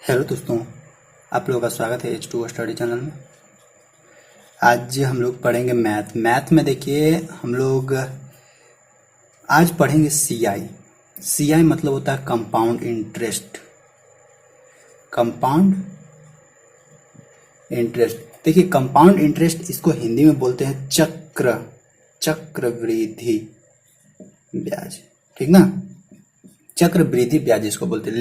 Hello दोस्तों, आप लोगों का स्वागत है H2O स्टडी चैनल में। आज हम लोग पढ़ेंगे मैथ में। देखिए, हम लोग आज पढ़ेंगे CI मतलब होता है कंपाउंड इंटरेस्ट। कंपाउंड इंटरेस्ट, देखिए कंपाउंड इंटरेस्ट इसको हिंदी में बोलते हैं चक्रवृद्धि ब्याज, ठीक ना। चक्रवृद्धि ब्याज इसको बोलते हैं।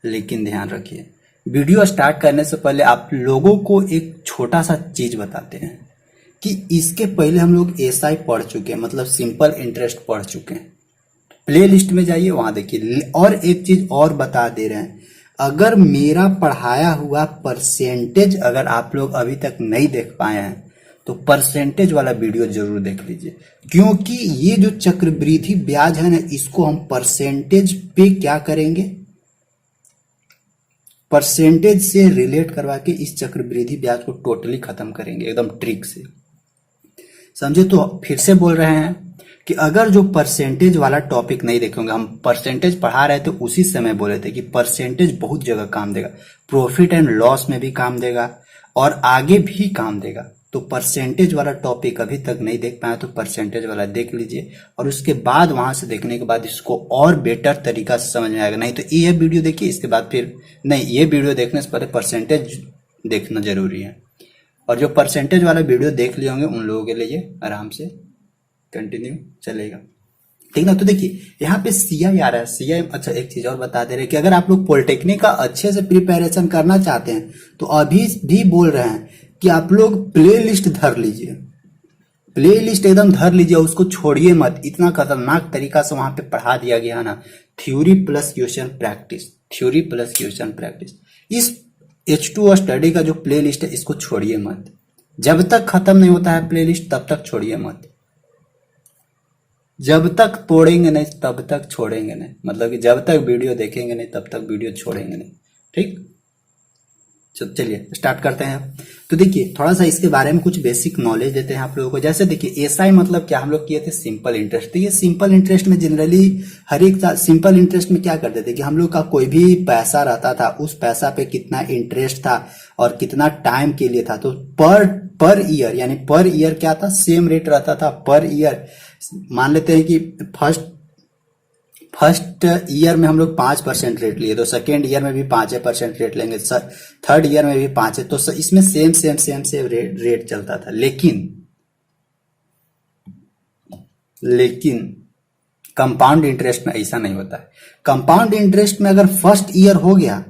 लेकिन ध्यान रखिए, वीडियो स्टार्ट करने से पहले आप लोगों को एक छोटा सा चीज बताते हैं कि इसके पहले हम लोग SI पढ़ चुके हैं, मतलब सिंपल इंटरेस्ट पढ़ चुके हैं। प्ले लिस्ट में जाइए, वहां देखिए। और एक चीज और बता दे रहे हैं, अगर मेरा पढ़ाया हुआ परसेंटेज अगर आप लोग अभी तक नहीं देख पाए हैं तो परसेंटेज वाला वीडियो जरूर देख लीजिए, क्योंकि ये जो चक्रवृद्धि ब्याज है ना, इसको हम परसेंटेज पे क्या करेंगे, परसेंटेज से रिलेट करवा के इस चक्रवृद्धि ब्याज को टोटली खत्म करेंगे एकदम ट्रिक से, समझे। तो फिर से बोल रहे हैं कि अगर जो परसेंटेज वाला टॉपिक नहीं देखेंगे, हम परसेंटेज पढ़ा रहे थे उसी समय बोले थे कि परसेंटेज बहुत जगह काम देगा, प्रॉफिट एंड लॉस में भी काम देगा और आगे भी काम देगा। तो परसेंटेज वाला टॉपिक अभी तक नहीं देख पाए तो परसेंटेज वाला देख लीजिए, और उसके बाद वहां से देखने के बाद इसको और बेटर तरीका से समझ में आएगा। नहीं तो ये वीडियो देखिए, इसके बाद फिर नहीं, ये वीडियो देखने से पहले परसेंटेज देखना जरूरी है। और जो परसेंटेज वाला वीडियो देख लिए होंगे उन लोगों के लिए आराम से कंटिन्यू चलेगा, ठीक ना। तो देखिए यहाँ पे CI आ रहा है। CI, अच्छा एक चीज और बता दे रहे हैं कि अगर आप लोग पॉलिटेक्निक का अच्छे से प्रिपरेशन करना चाहते हैं तो अभी भी बोल रहे हैं कि आप लोग प्ले लिस्ट धर लीजिए, प्ले लिस्ट एकदम धर लीजिए, उसको छोड़िए मत। इतना खतरनाक तरीका से वहां पे पढ़ा दिया गया है ना, theory plus question practice, theory plus question practice. इस H2O स्टडी का जो प्ले लिस्ट है इसको छोड़िए मत, जब तक खत्म नहीं होता है प्ले लिस्ट तब तक छोड़िए मत, जब तक तोड़ेंगे नहीं तब तक छोड़ेंगे नहीं, मतलब कि जब तक वीडियो देखेंगे नहीं तब तक वीडियो छोड़ेंगे नहीं, ठीक। चलिए स्टार्ट करते हैं। तो देखिए थोड़ा सा इसके बारे में कुछ बेसिक नॉलेज देते हैं आप लोगों को। जैसे देखिए SI मतलब क्या, हम लोग किए थे सिंपल इंटरेस्ट। तो ये सिंपल इंटरेस्ट में जनरली हर एक सिंपल इंटरेस्ट में क्या करते थे कि हम लोग का कोई भी पैसा रहता था, उस पैसा पे कितना इंटरेस्ट था और कितना टाइम के लिए था। तो पर ईयर, यानी पर ईयर क्या था, सेम रेट रहता था पर ईयर। मान लेते हैं कि फर्स्ट ईयर में हम लोग 5% रेट लिए, तो सेकेंड ईयर में भी 5% रेट लेंगे, थर्ड ईयर में भी 5 है, तो इसमें सेम रेट चलता था। लेकिन कंपाउंड इंटरेस्ट में ऐसा नहीं होता है। कंपाउंड इंटरेस्ट में अगर फर्स्ट ईयर हो गया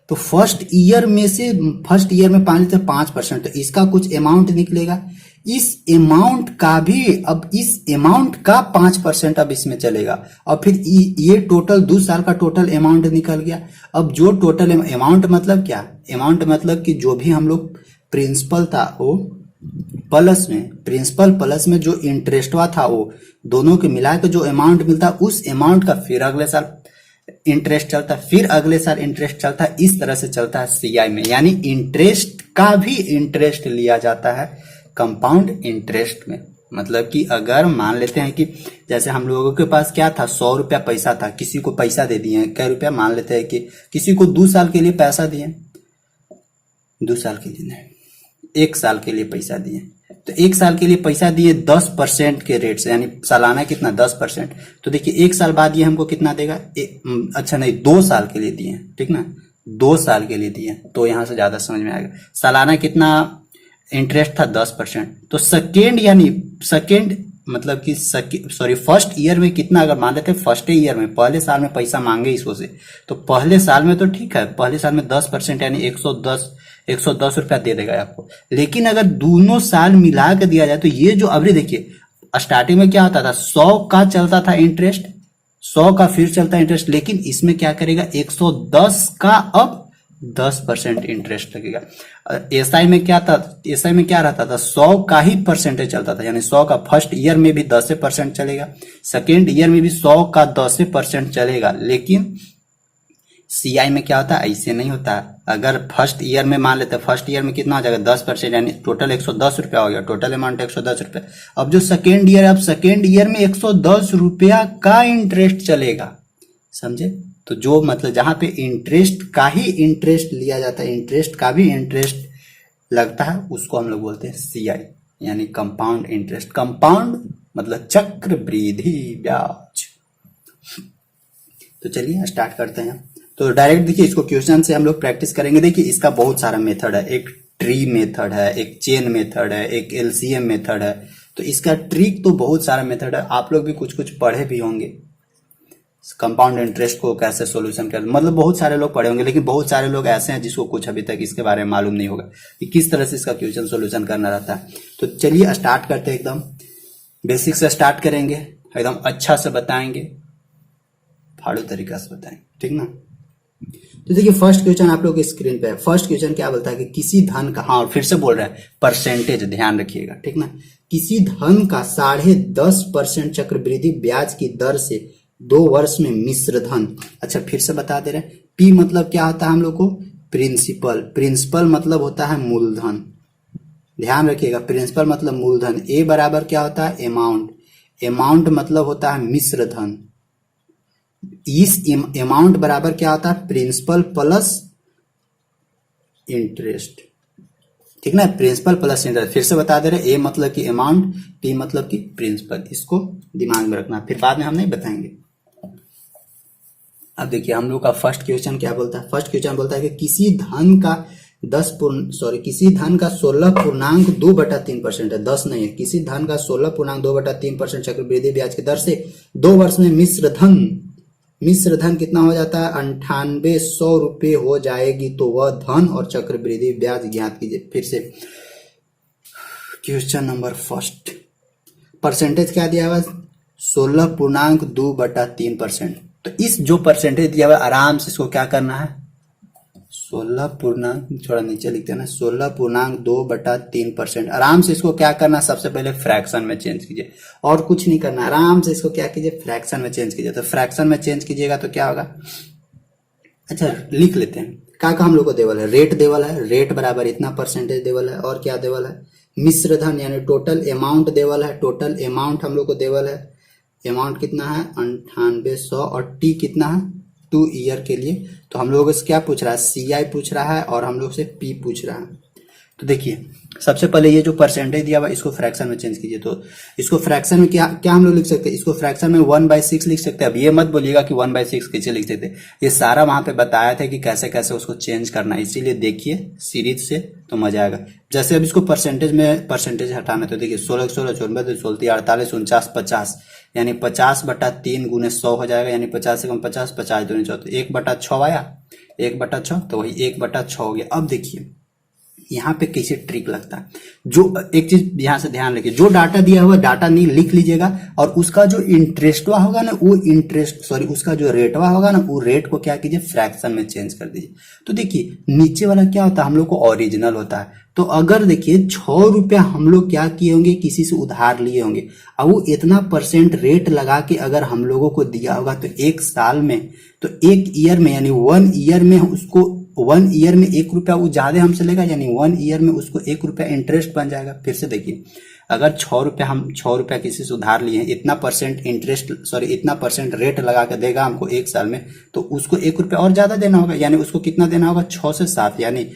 तो फर्स्ट ईयर में 5% तो इसका कुछ अमाउंट निकलेगा, इस अमाउंट का भी, अब इस अमाउंट का 5% अब इसमें चलेगा, और फिर ये टोटल 2 साल का टोटल अमाउंट निकल गया। अब जो टोटल अमाउंट मतलब क्या, अमाउंट मतलब कि जो भी हम लोग प्रिंसिपल था वो प्रिंसिपल प्लस में जो इंटरेस्टवा था वो दोनों के मिला के जो अमाउंट मिलता, उस अमाउंट का फिर अगले साल इंटरेस्ट चलता, फिर अगले साल इंटरेस्ट चलता। इस तरह से चलता है CI में, यानी इंटरेस्ट का भी इंटरेस्ट लिया जाता है कंपाउंड इंटरेस्ट में। मतलब कि अगर मान लेते हैं कि जैसे हम लोगों के पास क्या था, 100 रुपया पैसा था, किसी को पैसा दे दिए, क्या रुपया, मान लेते हैं कि किसी को 2 साल के लिए पैसा दिए, 2 साल के लिए नहीं, 1 साल के लिए पैसा दिए, तो 1 साल के लिए पैसा दिए 10% के रेट से, यानी सालाना कितना, 10%। तो देखिए 1 साल बाद ये हमको कितना देगा, अच्छा नहीं, 2 साल के लिए दिए, ठीक ना, 2 साल के लिए दिए, तो यहां से ज्यादा समझ में आएगा। सालाना कितना इंटरेस्ट था, 10%। तो सेकेंड मतलब कि फर्स्ट ईयर में कितना, अगर मान लेते हैं फर्स्ट ईयर में, पहले साल में पैसा मांगे इसको से, तो पहले साल में तो ठीक है, पहले साल में 10% यानी 110 रुपया दे देगा आपको। लेकिन अगर दोनों साल मिला के दिया जाए तो ये जो अभी देखिए स्टार्टिंग में क्या होता था, 100 का चलता था इंटरेस्ट, 100 का फिर चलता इंटरेस्ट, लेकिन इसमें क्या करेगा, 110 का अब 10% इंटरेस्ट लगेगा। SI में क्या था, SI में क्या रहता था, 100 का ही परसेंटेज चलता था, यानी 100 का फर्स्ट ईयर में भी 10% चलेगा, सेकेंड ईयर में भी 100 का 10% चलेगा। लेकिन CI में क्या होता है, ऐसे नहीं होता। अगर फर्स्ट ईयर में मान लेते हैं, फर्स्ट ईयर में कितना हो जाएगा, 10%, यानी टोटल 110 रुपया हो गया, टोटल अमाउंट 110 रुपया। अब जो सेकेंड ईयर में 110 रुपया का इंटरेस्ट चलेगा, समझे। तो जो मतलब जहां पे इंटरेस्ट का ही इंटरेस्ट लिया जाता है, इंटरेस्ट का भी इंटरेस्ट लगता है, उसको हम लोग बोलते हैं सीआई, यानी कंपाउंड इंटरेस्ट। कंपाउंड मतलब चक्रवृद्धि ब्याज। तो चलिए स्टार्ट करते हैं। तो डायरेक्ट देखिए इसको क्वेश्चन से हम लोग प्रैक्टिस करेंगे। देखिए इसका बहुत सारा मेथड है, एक ट्री मेथड है, एक चेन मेथड है, एक एलसीएम मेथड है। तो इसका ट्रिक तो बहुत सारा मेथड है, आप लोग भी कुछ कुछ पढ़े भी होंगे। कंपाउंड इंटरेस्ट को कैसे सॉल्यूशन कर, मतलब बहुत सारे लोग पढ़े होंगे, लेकिन बहुत सारे लोग ऐसे हैं जिसको कुछ अभी तक इसके बारे में मालूम नहीं होगा कि किस तरह से इसका क्वेश्चन सॉल्यूशन करना रहता है। तो चलिए स्टार्ट करते हैं, एकदम बेसिक से स्टार्ट करेंगे, एकदम अच्छा से बताएंगे, फाड़ू तरीका से बताएंगे, ठीक ना। तो देखिए फर्स्ट क्वेश्चन आप लोग के स्क्रीन पे है। फर्स्ट क्वेश्चन क्या बोलता है कि किसी धन का, हाँ फिर से बोल रहा है, परसेंटेज ध्यान रखिएगा, ठीक ना। किसी धन का 10.5% चक्रवृद्धि ब्याज की दर से 2 वर्ष में मिश्र धन, अच्छा फिर से बता दे रहे हैं, पी मतलब क्या होता है हम लोग को, प्रिंसिपल, प्रिंसिपल मतलब होता है मूलधन, ध्यान रखिएगा, प्रिंसिपल मतलब मूलधन। ए बराबर क्या होता है, अमाउंट, अमाउंट मतलब होता है मिश्र धन। इस अमाउंट बराबर क्या होता है, प्रिंसिपल प्लस इंटरेस्ट, ठीक ना, प्रिंसिपल प्लस इंटरेस्ट। फिर से बता दे रहे, ए मतलब कि अमाउंट, पी मतलब कि प्रिंसिपल, इसको दिमाग में रखना, फिर बाद में हम नहीं बताएंगे। अब देखिए हम लोग का फर्स्ट क्वेश्चन क्या बोलता है। फर्स्ट क्वेश्चन बोलता है कि किसी धन का 16.2/3% है, 10 नहीं है, किसी धन का 16.2/3% चक्रवृद्धि ब्याज की दर से 2 वर्ष में मिश्र धन कितना हो जाता है, 9800 रुपये हो जाएगी। तो वह धन और चक्रवृद्धि ब्याज ज्ञात कीजिए। फिर से क्वेश्चन नंबर फर्स्ट, परसेंटेज क्या दिया हुआ, 16.2/3%। तो इस जो परसेंटेज दिया हुआ आराम से इसको क्या करना है, 16 पूर्णांक, थोड़ा नीचे लिखते हैं ना, 16.2/3%। आराम से इसको क्या करना, सबसे पहले फ्रैक्शन में चेंज कीजिए, और कुछ नहीं करना, आराम से इसको क्या कीजिए, फ्रैक्शन में चेंज कीजिए। तो फ्रैक्शन में चेंज कीजिएगा तो क्या होगा, अच्छा लिख लेते हैं, क्या हम लोग को देवल है, रेट देवल है, रेट बराबर इतना परसेंटेज देवल है, और क्या देवल है, मिश्र धन यानी टोटल अमाउंट देवल है, टोटल अमाउंट हम लोग को देवल है, अमाउंट कितना है 9800, और टी कितना है 2 ईयर के लिए। तो हम लोग से क्या पूछ रहा है, सीआई पूछ रहा है, और हम लोग से पी पूछ रहा है। तो देखिए सबसे पहले ये जो परसेंटेज दिया हुआ इसको फ्रैक्शन में चेंज कीजिए। तो इसको फ्रैक्शन में क्या क्या हम लोग लिख सकते हैं, इसको फ्रैक्शन में 1/6 लिख सकते हैं। अब ये मत बोलिएगा कि 1/6 कैसे लिख सकते हैं, ये सारा वहां पे बताया था कि कैसे कैसे उसको चेंज करना है, इसीलिए देखिए सीरीज से तो मजा आएगा। जैसे अब इसको परसेंटेज में परसेंटेज हटाना, तो देखिए 16 16 94 16 48 49 50, यानी 50/3 गुने 100 हो जाएगा, यानी 50 से कम 50, 50 दूनी 14, 1/6 आया, 1/6, तो वही 1/6 हो गया। अब देखिए यहाँ पे कैसे ट्रिक लगता है, जो एक चीज यहाँ से ध्यान रखिए, जो डाटा दिया हुआ डाटा नहीं लिख लीजिएगा, और उसका जो इंटरेस्टवा होगा ना, वो उसका जो रेटवा होगा ना, वो रेट को क्या कीजिए, फ्रैक्शन में चेंज कर दीजिए। तो देखिए नीचे वाला क्या होता है, हम लोग को ओरिजिनल होता है। तो अगर देखिए 6 रुपया हम लोग क्या किए होंगे, किसी से उधार लिए होंगे, अब वो इतना परसेंट रेट लगा के अगर हम लोगों को दिया होगा, तो 1 साल में, तो 1 ईयर में, यानी 1 ईयर में उसको 1 ईयर में 1 रुपया वो ज्यादा हमसे लेगा, यानी 1 ईयर में उसको 1 रुपया इंटरेस्ट बन जाएगा। फिर से देखिए, अगर 6 रुपया किसी से उधार लिए हैं, इतना परसेंट रेट लगा के देगा हमको 1 साल में, तो उसको 1 रुपया और ज्यादा देना होगा, यानी उसको कितना देना होगा, 6 से 7। यानी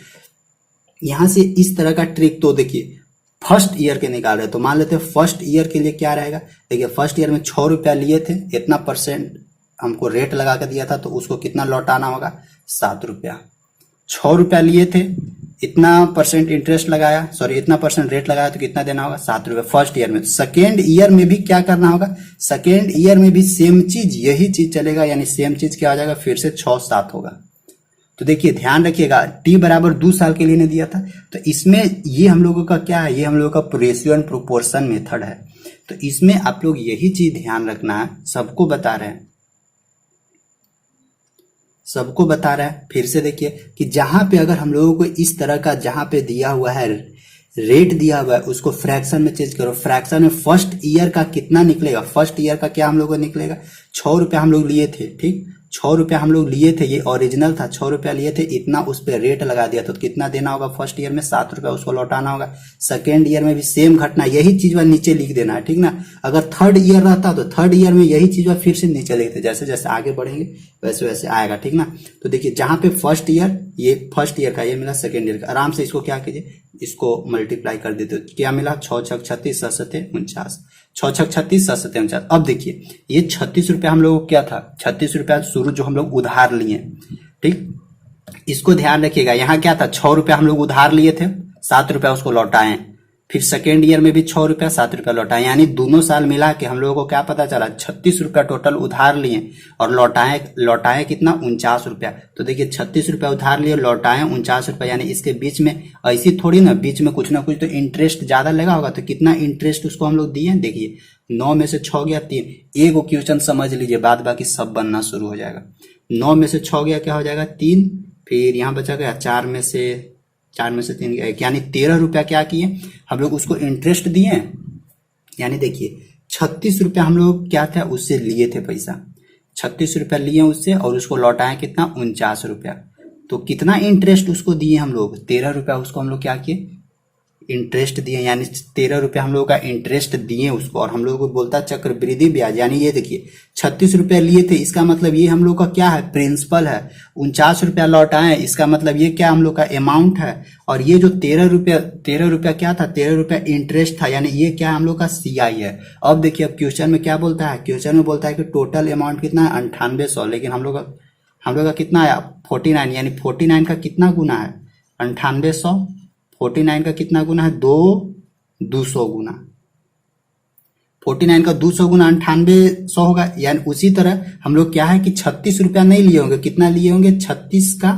यहां से इस तरह का ट्रिक, तो देखिए फर्स्ट ईयर के निकाल रहे हैं, तो मान लेते हैं फर्स्ट ईयर के लिए क्या रहेगा, देखिए फर्स्ट ईयर में 6 रुपया लिए थे, इतना परसेंट हमको रेट लगा के दिया था, तो उसको कितना लौटाना होगा, 7 रुपया। 6 रुपया लिए थे, इतना परसेंट इंटरेस्ट लगाया, इतना परसेंट रेट लगाया, तो कितना देना होगा, 7 रुपया फर्स्ट ईयर में। सेकेंड ईयर में भी क्या करना होगा, सेकेंड ईयर में भी सेम चीज, यही चीज चलेगा, यानी सेम चीज क्या हो जाएगा, फिर से 6-7 होगा। तो देखिए ध्यान रखिएगा, टी बराबर 2 साल के लिए ने दिया था, तो इसमें ये हम लोगों का क्या है, ये हम लोगों का रेशियो एंड प्रोपोर्शन मेथड है। तो इसमें आप लोग यही चीज ध्यान रखना है, सबको बता रहे हैं, सबको बता रहा है। फिर से देखिए कि जहां पे अगर हम लोगों को इस तरह का जहां पे दिया हुआ है, रेट दिया हुआ है, उसको फ्रैक्शन में चेंज करो। फ्रैक्शन में फर्स्ट ईयर का कितना निकलेगा, फर्स्ट ईयर का क्या हम लोग को निकलेगा, 6 रुपया हम लोग लिए थे, ठीक, ₹6 हम लोग लिए थे, ये ओरिजिनल था, ₹6 लिए थे, इतना उस पर रेट लगा दिया तो कितना देना होगा? फर्स्ट ईयर में ₹7 उसको लौटाना होगा। सेकेंड ईयर में भी सेम घटना, यही चीज वह नीचे लिख देना है, ठीक ना। अगर थर्ड ईयर रहता तो थर्ड ईयर में यही चीज वह फिर से नीचे लिखते, जैसे जैसे आगे बढ़ेंगे वैसे वैसे आएगा, ठीक ना। तो देखिए जहां पे फर्स्ट ईयर, ये फर्स्ट ईयर का, ये मिला सेकेंड ईयर का, आराम से इसको क्या कीजिए, इसको मल्टीप्लाई कर देते, क्या मिला? 6 छक 36, 7 सते 49, 6 छक 36, 7 सते 49। अब देखिए ये ₹36 हम लोगों को क्या था? ₹36 शुरू जो हम लोग उधार लिए, ठीक, इसको ध्यान रखिएगा। यहाँ क्या था? ₹6 हम लोग उधार लिए थे, ₹7 उसको लौटाए, फिर सेकेंड ईयर में भी ₹6 ₹7 लौटाए, यानी दोनों साल मिला के हम लोगों को क्या पता चला? ₹36 टोटल उधार लिए और लौटाए कितना? ₹49। तो देखिए ₹36 उधार लिए, लौटाए ₹49, यानी इसके बीच में ऐसी थोड़ी ना, बीच में कुछ ना कुछ तो इंटरेस्ट ज्यादा लगा होगा। तो कितना इंटरेस्ट उसको हम लोग दिए? देखिए 9 में से 6 गया 3, एक क्वेश्चन समझ लीजिए, बाद बाकी सब बनना शुरू हो जाएगा। 9 में से 6 गया, क्या हो जाएगा? 3, फिर यहाँ बचा गया 4 में से 3 गया, यानी ₹13 क्या किए हम लोग? उसको इंटरेस्ट दिए, यानी देखिए ₹36 हम लोग क्या था? उससे लिए थे पैसा, ₹36 लिए उससे और उसको लौटाए कितना? ₹49। तो कितना इंटरेस्ट उसको दिए हम लोग? ₹13 उसको हम लोग क्या किए? इंटरेस्ट दिए, यानी ₹13 हम लोग का इंटरेस्ट दिए उसको, और हम लोग को बोलता है चक्रवृद्धि ब्याज। यानी ये देखिए ₹36 लिए थे, इसका मतलब ये हम लोग का क्या है? प्रिंसिपल है। ₹49 लौटाए, इसका मतलब ये क्या हम लोग का अमाउंट है। और ये जो ₹13 क्या था? ₹13 इंटरेस्ट था, यानी ये क्या हम लोग का CI है। अब देखिए अब क्वेश्चन में क्या बोलता है? क्वेश्चन में बोलता है कि टोटल अमाउंट कितना है? 9800, लेकिन हम लोग का कितना आया? 49, यानी 49 का कितना गुना है? 9800। 49 का कितना गुना है? 200 गुना। 49 का 200 गुना 9800 होगा। यानी उसी तरह हम लोग क्या है कि ₹36 नहीं लिए होंगे, कितना लिए होंगे? 36 का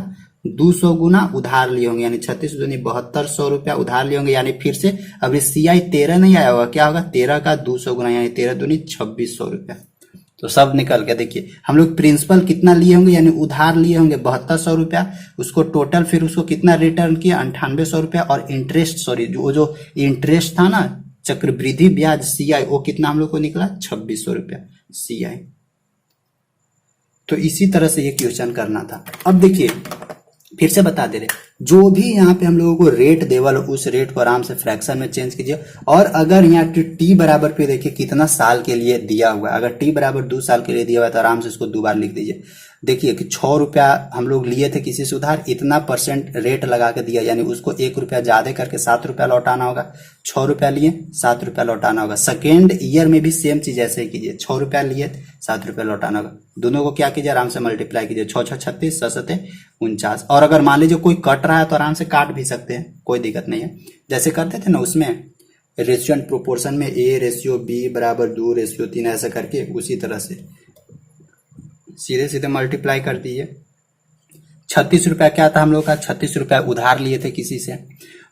200 गुना उधार लिए होंगे, यानी 36 दूनी ₹7200 उधार लिए होंगे। यानी फिर से अब CI 13 नहीं आया होगा, क्या होगा? 13 का 200 गुना, यानी 13 दूनी ₹2600। तो सब निकल गया। देखिए हम लोग प्रिंसिपल कितना लिए होंगे, यानी उधार लिए होंगे ₹7200, उसको टोटल फिर उसको कितना रिटर्न किया? ₹9800, और इंटरेस्ट, सॉरी जो इंटरेस्ट था ना, चक्रवृद्धि ब्याज CI, वो कितना हम लोग को निकला? ₹2600 CI। तो इसी तरह से ये क्वेश्चन करना था। अब देखिए फिर से बता दे रहे, जो भी यहाँ पे हम लोगों को रेट देवल, उस रेट को आराम से फ्रैक्शन में चेंज कीजिए। और अगर यहाँ t बराबर पे देखिए कितना साल के लिए दिया हुआ है, अगर t बराबर 2 साल के लिए दिया हुआ है तो आराम से इसको 2 बार लिख दीजिए। देखिए कि ₹6 हम लोग लिए थे किसी से उधार, इतना परसेंट रेट लगा के दिया, यानी उसको ₹1 ज्यादा करके ₹7 लौटाना होगा। ₹6 लिए, ₹7 लौटाना होगा। सेकेंड ईयर में भी सेम चीज ऐसे ही कीजिए, ₹6 लिए, ₹7 लौटाना होगा। दोनों को क्या कीजिए? आराम से मल्टीप्लाई कीजिए, 6 छक 36, 7 सते 49। और अगर मान लीजिए कोई कट रहा है तो आराम से काट भी सकते हैं, कोई दिक्कत नहीं है। जैसे करते थे ना उसमें रेशियो एंड प्रोपोर्शन में, A/B बराबर 2/3, ऐसा करके उसी तरह से सीधे सीधे मल्टीप्लाई कर दीजिए। ₹36 क्या था हम लोग का? ₹36 उधार लिए थे किसी से,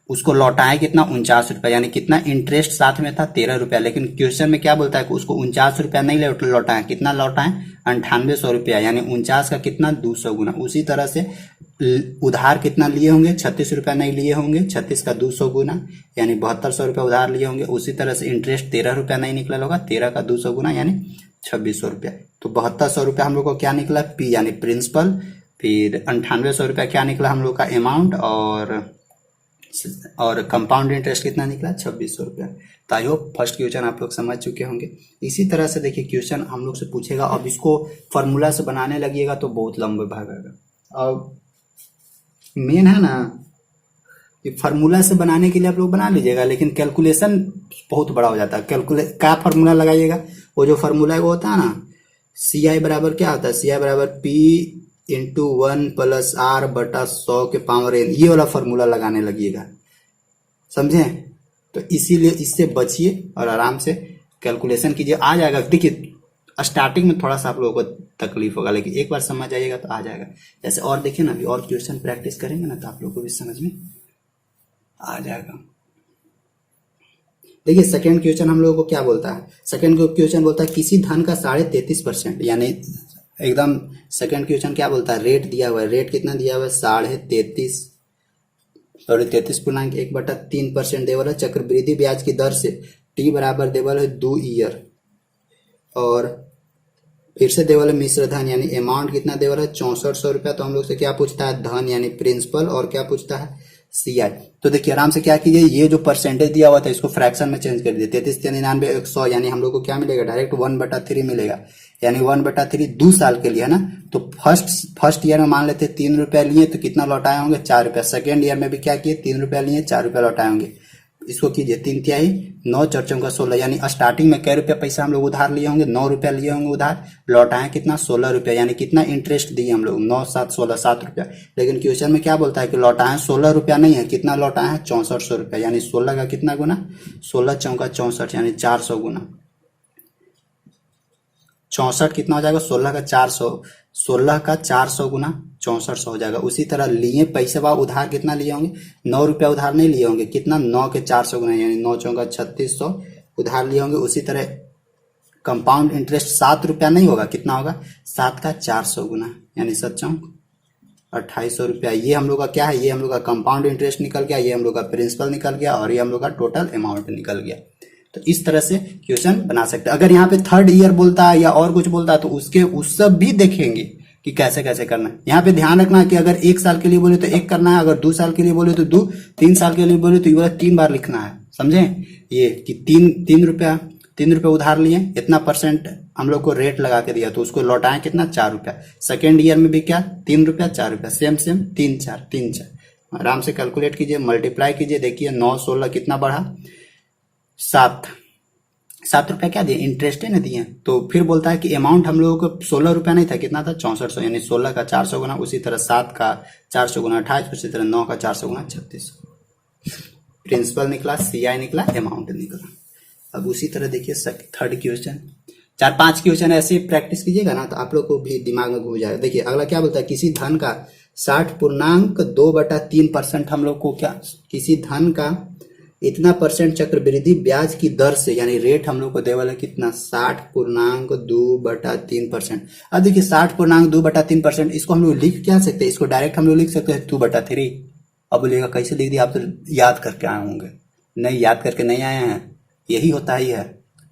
उसको लौटाए कितना? ₹49, यानी कितना इंटरेस्ट साथ में था? ₹13। लेकिन क्वेश्चन में क्या बोलता है कि उसको ₹49 नहीं लौटाए, कितना लौटाए? ₹9800, यानी 49 का कितना? 200 गुना। उसी तरह से उधार कितना लिए होंगे? ₹36 नहीं लिए होंगे, 36 का 200 गुना, यानी ₹7200 उधार लिए होंगे। उसी तरह से इंटरेस्ट ₹13 नहीं निकला होगा, 13 का 200 गुना, यानी ₹2600। तो ₹7200 हम लोग को क्या निकला? P यानी प्रिंसिपल, फिर ₹9800 क्या निकला हम लोग का? अमाउंट, और कंपाउंड इंटरेस्ट कितना निकला? ₹2600। तो आई होप फर्स्ट क्वेश्चन आप लोग समझ चुके होंगे। इसी तरह से देखिए क्वेश्चन हम लोग से पूछेगा, अब इसको फॉर्मूला से बनाने लगिएगा तो बहुत लंबे भागेगा। अब मेन है ना कि फार्मूला से बनाने के लिए आप लोग बना लीजिएगा, लेकिन कैलकुलेशन बहुत बड़ा हो जाता है। क्या फार्मूला लगाइएगा? वो जो फार्मूला है वो होता है ना, CI बराबर क्या होता है? CI बराबर P × 1 + R/100 ये वाला फार्मूला लगाने लगिएगा, समझे? तो इसीलिए इससे बचिए और आराम से कैलकुलेशन कीजिए, आ जाएगा। देखिए स्टार्टिंग में थोड़ा सा आप लोगों को तकलीफ होगा, लेकिन एक बार समझ आइएगा तो आ जाएगा। जैसे और देखिए ना, अभी और क्वेश्चन प्रैक्टिस करेंगे ना तो आप लोगों को भी समझ में आ जाएगा। देखिए सेकंड क्वेश्चन हम लोगों को क्या बोलता है? सेकंड क्वेश्चन बोलता है किसी धन का 33.5%, यानी एकदम सेकंड क्वेश्चन क्या बोलता है? रेट दिया हुआ है, रेट कितना दिया हुआ है? 33.1/3% देवल है चक्रवृद्धि ब्याज की दर से, T बराबर देवल है 2 ईयर, और फिर से देवल है मिश्र धन, यानी अमाउंट कितना देवल है 6400 रुपया। तो हम लोग से क्या पूछता है, धन यानी प्रिंसिपल, और क्या पूछता है, सीआई। तो देखिए आराम से क्या कीजिए, ये जो परसेंटेज दिया हुआ था इसको फ्रैक्शन में चेंज कर दिए, 33, 93, 100, यानी हम लोग को क्या मिलेगा, डायरेक्ट 1/3 मिलेगा, यानी 1/3 2 साल के लिए है ना। तो फर्स्ट ईयर में मान लेते 3 रुपया लिए तो कितना लौटाए होंगे, 4 रुपया। सेकेंड ईयर में भी क्या किए, 3 रुपया लिए, 4 रुपया लौटाए होंगे। इसको कीजिए 3 तिहाई 9 चौचों का 16, यानी स्टार्टिंग में कै रुपया पैसा हम लोग उधार लिए होंगे, 9 रुपया लिए होंगे उधार, लौटाए कितना 16 रुपया, यानी कितना इंटरेस्ट दिए हम लोग 9 7 16 7 रुपया। लेकिन क्वेश्चन में क्या बोलता है कि लौटाए 16 रुपया नहीं है, कितना लौटाए है 6400 रुपया, यानी 16 का कितना गुना, 16 चौका 64, यानी 400 गुना 64 कितना हो जाएगा, 16 का 400, 16 का 400 गुना 6400 हो जाएगा। उसी तरह लिए पैसे बा उधार कितना लिए होंगे, 9 रुपया उधार नहीं लिए होंगे, कितना 9 के 400 गुना, यानी 9 चौका 3600 उधार लिए होंगे। उसी तरह कंपाउंड इंटरेस्ट 7 रुपया नहीं होगा, कितना होगा 7 का 400 गुना, यानी 7 चौक 2800 रुपया। ये हम लोग का क्या है, ये हम लोग का कंपाउंड इंटरेस्ट निकल गया, ये हम लोग का प्रिंसिपल निकल गया, और ये हम लोग का टोटल अमाउंट निकल गया। तो इस तरह से क्वेश्चन बना सकते हैं। अगर यहाँ पे थर्ड ईयर बोलता है या और कुछ बोलता है तो उसके उस सब भी देखेंगे कि कैसे कैसे करना है। यहाँ पे ध्यान रखना कि अगर 1 साल के लिए बोले तो 1 करना है, अगर 2 साल के लिए बोले तो 2, 3 साल के लिए बोले तो ये वाला 3 बार लिखना है, समझे। ये कि 3 रुपया उधार लिए, इतना परसेंट हम लोग को रेट लगा के दिया, तो उसको लौटाए कितना 4 रुपया। सेकेंड ईयर में भी क्या 3 रुपया 4 रुपया, सेम 3 4 आराम से कैलकुलेट कीजिए, मल्टीप्लाई कीजिए। देखिए 9 16 कितना बढ़ा, 7 रुपया क्या दिए, इंटरेस्ट है ना दिए। तो फिर बोलता है कि अमाउंट हम लोगों को 16 रुपया नहीं था, कितना था 6400, यानी 16 का 400 गुना, उसी तरह 7 का 400 गुना 28, उसी तरह 9 का 400 गुना 3600। प्रिंसिपल निकला, सीआई निकला, अमाउंट निकला। अब उसी तरह देखिए थर्ड क्वेश्चन, 4-5 क्वेश्चन ऐसे प्रैक्टिस कीजिएगा ना तो आप लोग को भी दिमाग में घुस जाएगा। देखिए अगला क्या बोलता है, किसी धन का 60.2/3% हम लोग को क्या, किसी धन का इतना परसेंट चक्रवृद्धि ब्याज की दर से, यानी रेट हम लोग को देवल है कितना 60.2/3%। अब देखिए 60.2/3%, इसको हम लोग लिख क्या सकते हैं, इसको डायरेक्ट हम लोग लिख सकते हैं 2/3। अब बोलिएगा कैसे लिख दिया, आप तो याद करके आए होंगे, नहीं याद करके नहीं आए हैं, यही होता ही है।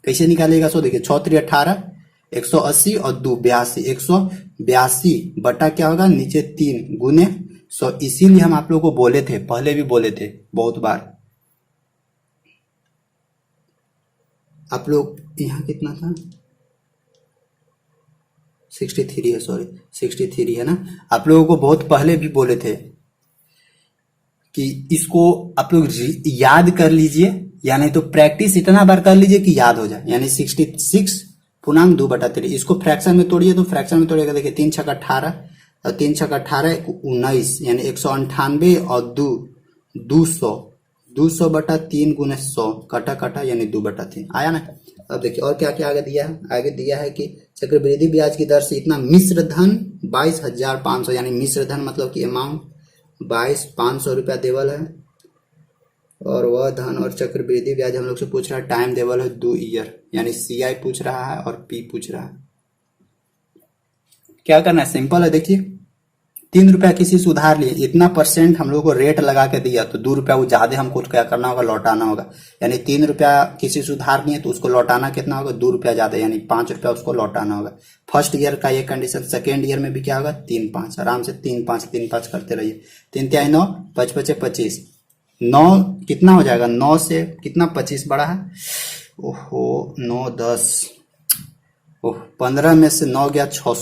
कैसे निकालेगा, सो देखिए 6 3 18, 180 और 2 82, 182 बटा क्या होगा नीचे 3 गुने 100। इसीलिए हम आप लोग को बोले थे, पहले भी बोले थे बहुत बार। आप लोग यहाँ कितना था 63 है, सॉरी 63 है ना। आप लोगों को बहुत पहले भी बोले थे कि इसको आप लोग याद कर लीजिए, या नहीं तो प्रैक्टिस इतना बार कर लीजिए कि याद हो जाए। यानी 66.2/3, इसको फ्रैक्शन में तोड़िए तो फ्रैक्शन में तोड़िएगा, देखिए 3 छक्का 18 और 3 छक्का 18 19, यानी 198 और 200/3 गुने 100 कटा कटा, यानी 2/3 आया ना। अब देखिए और क्या क्या आगे दिया है, आगे दिया है कि चक्रवृद्धि ब्याज की दर से इतना मिश्र धन 22,500, यानी मिश्र धन मतलब कि अमाउंट 22,500 रुपया देवल है, और वह धन और चक्रवृद्धि ब्याज हम लोग से पूछ रहा है, टाइम देवल है 2 ईयर, यानी सीआई पूछ रहा है और पी पूछ रहा है। क्या करना है, सिंपल है। देखिए 3 रुपया किसी से उधार लिए, इतना परसेंट हम लोग को रेट लगा के दिया, तो 2 रुपया वो ज्यादा हमको क्या करना होगा, लौटाना होगा। यानी 3 रुपया किसी से उधार लिए तो उसको लौटाना कितना होगा, 2 रुपया ज्यादा, यानी 5 रुपया उसको लौटाना होगा। फर्स्ट ईयर का ये कंडीशन, सेकेंड ईयर में भी क्या होगा 3 5, आराम से 3 5 करते रहिए। 3 तिहाई 9, 5 5 25, 9 कितना हो जाएगा, 9 से कितना 25 बढ़ा है, ओहो 9 10, ओह 15 में से 9 गया 6,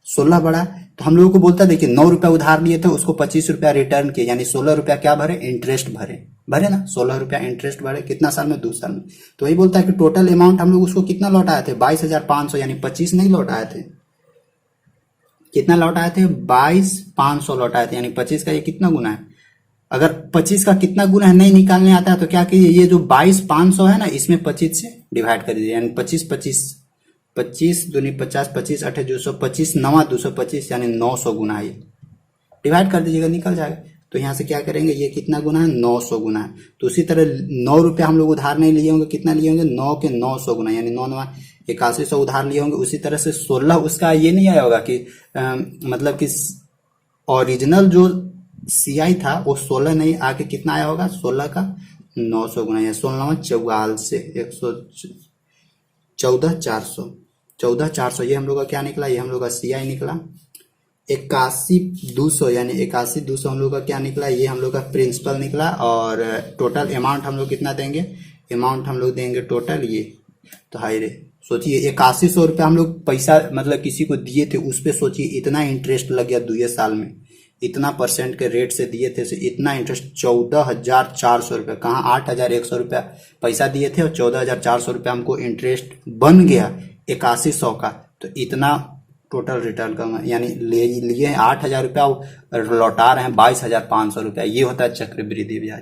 16 बढ़ा। तो हम लोगों को बोलता है देखिए 9 रुपया उधार लिए थे, उसको 25 रुपया रिटर्न किए, यानी 16 रुपया क्या भरे, इंटरेस्ट भरे ना, 16 रुपया इंटरेस्ट भरे, कितना साल में, 2 साल में। तो वही बोलता है कि टोटल अमाउंट हम लोग उसको कितना लौटाए थे, 22,500, यानी 25 नहीं लौटाए थे, कितना लौटाए थे 22,500 लौटाए थे, यानी 25 का ये कितना गुना है। अगर 25 का कितना गुना है नहीं निकालने आता है तो क्या कीजिए, ये जो 22,500 है ना, इसमें 25 से डिवाइड कर दीजिए, यानी 25 दूनी 50, 25 8 225, 9 225, यानी 900 गुना है, डिवाइड कर दीजिएगा निकल जाएगा। तो यहाँ से क्या करेंगे, ये कितना गुना है 900 गुना है। तो उसी तरह 9 रुपया हम लोग उधार नहीं लिए होंगे, कितना लिए होंगे 9 के 900 गुना, यानी 9 9 8100 उधार लिए होंगे। उसी तरह से 16 उसका ये नहीं आया होगा कि मतलब कि ओरिजिनल जो सीआई था वो 16 नहीं आके कितना आया होगा, 16 का 900 गुना, या 16 44 114 400, 14,400 ये हम लोग का क्या निकला, ये हम लोग का CI निकला। 81,200 यानी 81,200 हम लोग का क्या निकला, ये हम लोग का प्रिंसिपल निकला। और टोटल अमाउंट हम लोग कितना देंगे, अमाउंट हम लोग देंगे टोटल ये, तो हाई रे सोचिए 8100 रुपया हम लोग पैसा मतलब किसी को दिए थे, उस पर सोचिए इतना इंटरेस्ट लग गया 2 साल में, इतना परसेंट के रेट से दिए थे, इतना इंटरेस्ट 14,400 रुपया, कहाँ 8,100 रुपया पैसा दिए थे और 14,400 रुपया हमको इंटरेस्ट बन गया 8100 का। तो इतना टोटल रिटर्न का यानी लिए 8,000 रुपया लौटा रहे हैं 22,500 रुपया, ये होता है चक्रवृद्धि ब्याज,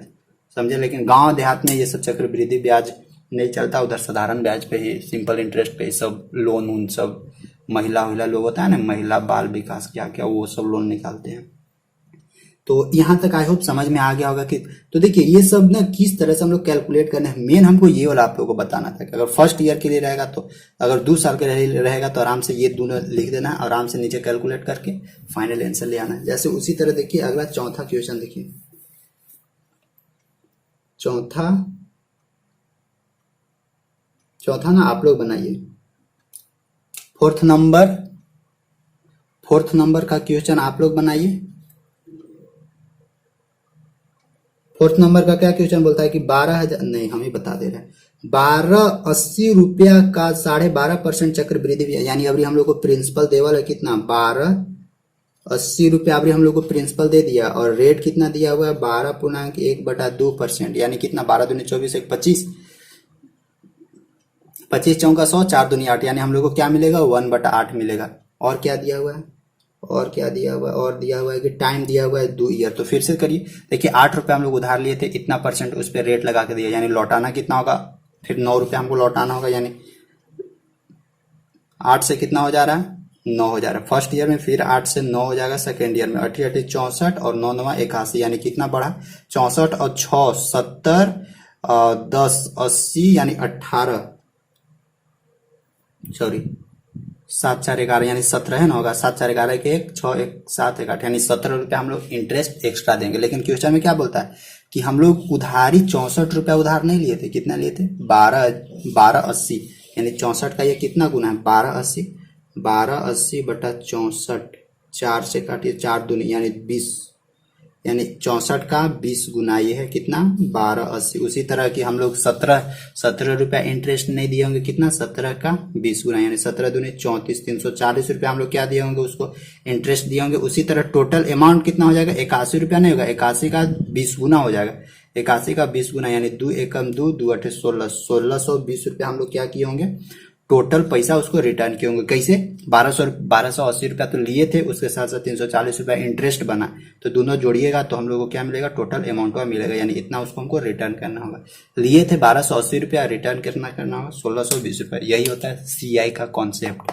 समझे। लेकिन गांव देहात में ये सब चक्रवृद्धि ब्याज नहीं चलता, उधर साधारण ब्याज पे ही, सिंपल इंटरेस्ट पे ही सब लोन उन सब महिला लोग होता है ना, महिला बाल विकास क्या क्या वो सब लोन निकालते हैं। तो यहाँ तक आई होप समझ में आ गया होगा कि, तो देखिए ये सब ना किस तरह से हम लोग कैलकुलेट करना है, मेन हमको ये वाला आप लोगों को बताना था कि अगर फर्स्ट ईयर के लिए रहेगा तो, अगर 2 साल के रहेगा तो आराम से ये दोनों लिख देना है, आराम से नीचे कैलकुलेट करके फाइनल आंसर ले आना है। जैसे उसी तरह देखिए अगला चौथा क्वेश्चन देखिए, चौथा ना आप लोग बनाइए, फोर्थ नंबर का क्वेश्चन आप लोग बनाइए। फोर्थ नंबर का क्या क्वेश्चन बोलता है कि 12,000 नहीं हम ही बता दे रहे हैं, 1280 रुपया का 12.5% चक्रवृद्धि ब्याज, यानी अभी हम लोग को प्रिंसिपल देवल है कितना 1280 रुपया, अभी हम लोग को प्रिंसिपल दे दिया और रेट कितना दिया हुआ है 12.1/2%, यानी कितना 12 दूनी 24 1 25, 25 चौका 100, 4 दूनी 8, यानी हम लोग को क्या मिलेगा 1/8 मिलेगा। और क्या दिया हुआ है, और क्या दिया हुआ है, और दिया हुआ है कि टाइम दिया हुआ है 2 ईयर। तो फिर से करिए, देखिए 8 रुपया हम लोग उधार लिए थे, इतना परसेंट उस पर रेट लगा के दिया, यानी लौटाना कितना होगा, फिर 9 रुपया हमको लौटाना होगा, यानी 8 से कितना हो जा रहा है 9 हो जा रहा है फर्स्ट ईयर में, फिर 8 से 9 हो जाएगा सेकेंड ईयर में, 8 8 64 और 9 9 81, यानी कितना बढ़ा 64 और 6 70 और 10 80 यानी 18 सॉरी 7 4 11 यानी 17 है ना होगा, 7 4 11 के 1 6 1 7 1 8 यानी 17 रुपया हम लोग इंटरेस्ट एक्स्ट्रा देंगे। लेकिन क्वेश्चन में क्या बोलता है कि हम लोग उधारी 64 रुपया उधार नहीं लिए थे, कितना लिए थे 1280, यानी 64 का ये कितना गुना है 1280 बटा 64, 4 से काटिए 4 दूनी यानी 20, यानी 64 का 20 गुना ये है कितना 1280। उसी तरह की हम लोग 17 रुपया इंटरेस्ट नहीं दिए होंगे, कितना 17 का 20 गुना यानी 17 दूनी 34, 340 रुपया हम लोग क्या दिए होंगे उसको इंटरेस्ट दिए होंगे। उसी तरह टोटल अमाउंट कितना हो जाएगा 81 रुपया नहीं होगा, 81 का 20 गुना हो जाएगा, 81 का 20 गुना यानी 2 एकम 2 2 8 16, 1620 रुपया हम लोग क्या किए होंगे टोटल पैसा उसको रिटर्न किए होंगे। कैसे 1280 रुपया तो लिए थे, उसके साथ साथ 340 रुपया इंटरेस्ट बना, तो दोनों जोड़िएगा तो हम लोग को क्या मिलेगा टोटल अमाउंट का मिलेगा, यानी इतना उसको हमको रिटर्न करना होगा। लिए थे 1280 रुपया, रिटर्न कितना करना होगा 1620 रुपया। यही होता है CI का कॉन्सेप्ट,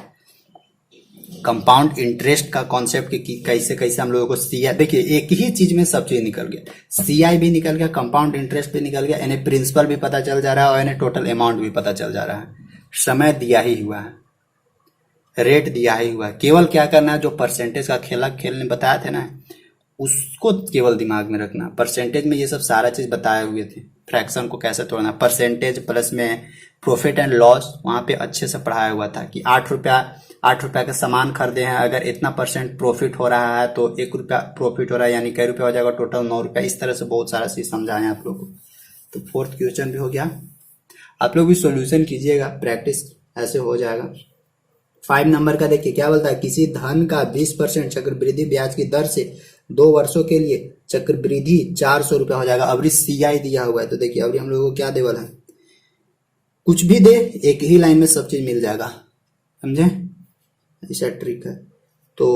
कंपाउंड इंटरेस्ट का कॉन्सेप्ट कि कैसे कैसे हम लोगों को CI, देखिए एक ही चीज में सब चीज निकल गया, CI भी निकल गया, कंपाउंड इंटरेस्ट भी निकल गया, यानी प्रिंसिपल भी पता चल जा रहा है और यानी टोटल अमाउंट भी पता चल जा रहा है, समय दिया ही हुआ है, रेट दिया ही हुआ है। केवल क्या करना है जो परसेंटेज का खेलने बताया थे ना उसको केवल दिमाग में रखना। परसेंटेज में ये सब सारा चीज बताए हुए थे, फ्रैक्शन को कैसे तोड़ना, परसेंटेज प्लस में प्रॉफिट एंड लॉस वहां पे अच्छे से पढ़ाया हुआ था कि 8 रुपया का सामान खरीदे हैं, अगर इतना परसेंट प्रॉफिट हो रहा है तो 1 रुपया प्रॉफिट हो रहा है, यानी कई रुपया हो जाएगा टोटल 9 रुपया। इस तरह से बहुत सारा चीज समझाए आप लोग को। तो फोर्थ क्वेश्चन भी हो गया, आप लोग भी सॉल्यूशन कीजिएगा, प्रैक्टिस ऐसे हो जाएगा। 5 नंबर का देखिए क्या बोलता है, किसी धन का 20% चक्रवृद्धि ब्याज की दर से 2 वर्षों के लिए चक्रवृद्धि 400 रुपया हो जाएगा। अभी CI दिया हुआ है, तो देखिए अभी हम लोगों को क्या देवल है, कुछ भी दे एक ही लाइन में सब चीज मिल जाएगा, समझे, ऐसा ट्रिक है। तो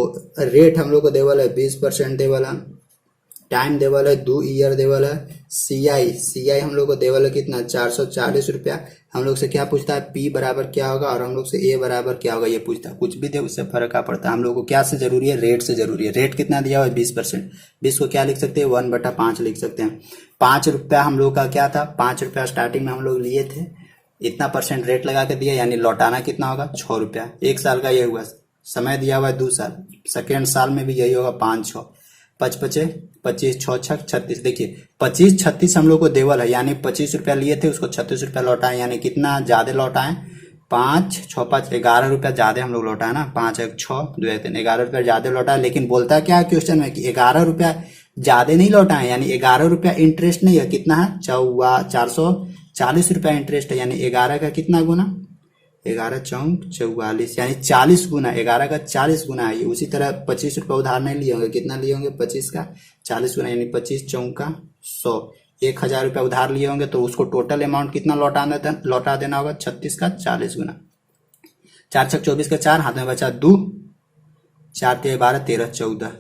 रेट हम लोग को देवल है 20% देवल है, टाइम देवल है 2 ईयर देवल है, CI हम लोग को देवल है कितना 440 रुपया। हम लोग से क्या पूछता है P बराबर क्या होगा और हम लोग से A बराबर क्या होगा ये पूछता है। कुछ भी दे उससे फर्क क्या पड़ता है, हम लोग को क्या से जरूरी है, रेट से जरूरी है। रेट कितना दिया हुआ है 20%, 20 को क्या लिख सकते हैं 1/5 लिख सकते हैं। 5 रुपया हम लोग का क्या था, 5 रुपया स्टार्टिंग में हम लोग लिए थे, इतना परसेंट रेट लगा के दिया, यानी लौटाना कितना होगा 6 रुपया। 1 साल का ये हुआ, समय दिया हुआ है 2 साल, सेकेंड साल में भी यही होगा 5 6 5 5 25 6 6 36। देखिए 25 36 हम लोग को देवल है, यानी 25 रुपया लिए थे उसको 36 रुपया लौटाए, यानी कितना ज्यादा लौटाए 5 6 5 11 रुपया ज्यादा हम लोग लौटा है ना, 5 1 6 2 1 3 11 रुपया ज्यादा लौटा है। लेकिन बोलता क्या है क्वेश्चन में कि 11 रुपया ज्यादा नहीं लौटा है, यानी 11 रुपया इंटरेस्ट नहीं है, कितना है 440 रुपया इंटरेस्ट है, यानी 11 का कितना गुना, 11 चौक 44, यानी 40 गुना, 11 का 40 गुना है। उसी तरह 25 रुपया उधार नहीं लिए होंगे, कितना लिए होंगे 25 का 40 गुना, यानी 25 चौका 100। 1000 रुपया उधार लिए होंगे तो उसको टोटल अमाउंट कितना लौटा देना होगा 36 का 40 गुना। 4 छक 24 का 4, हाथ में बचा 2, 4 3 12 13 14,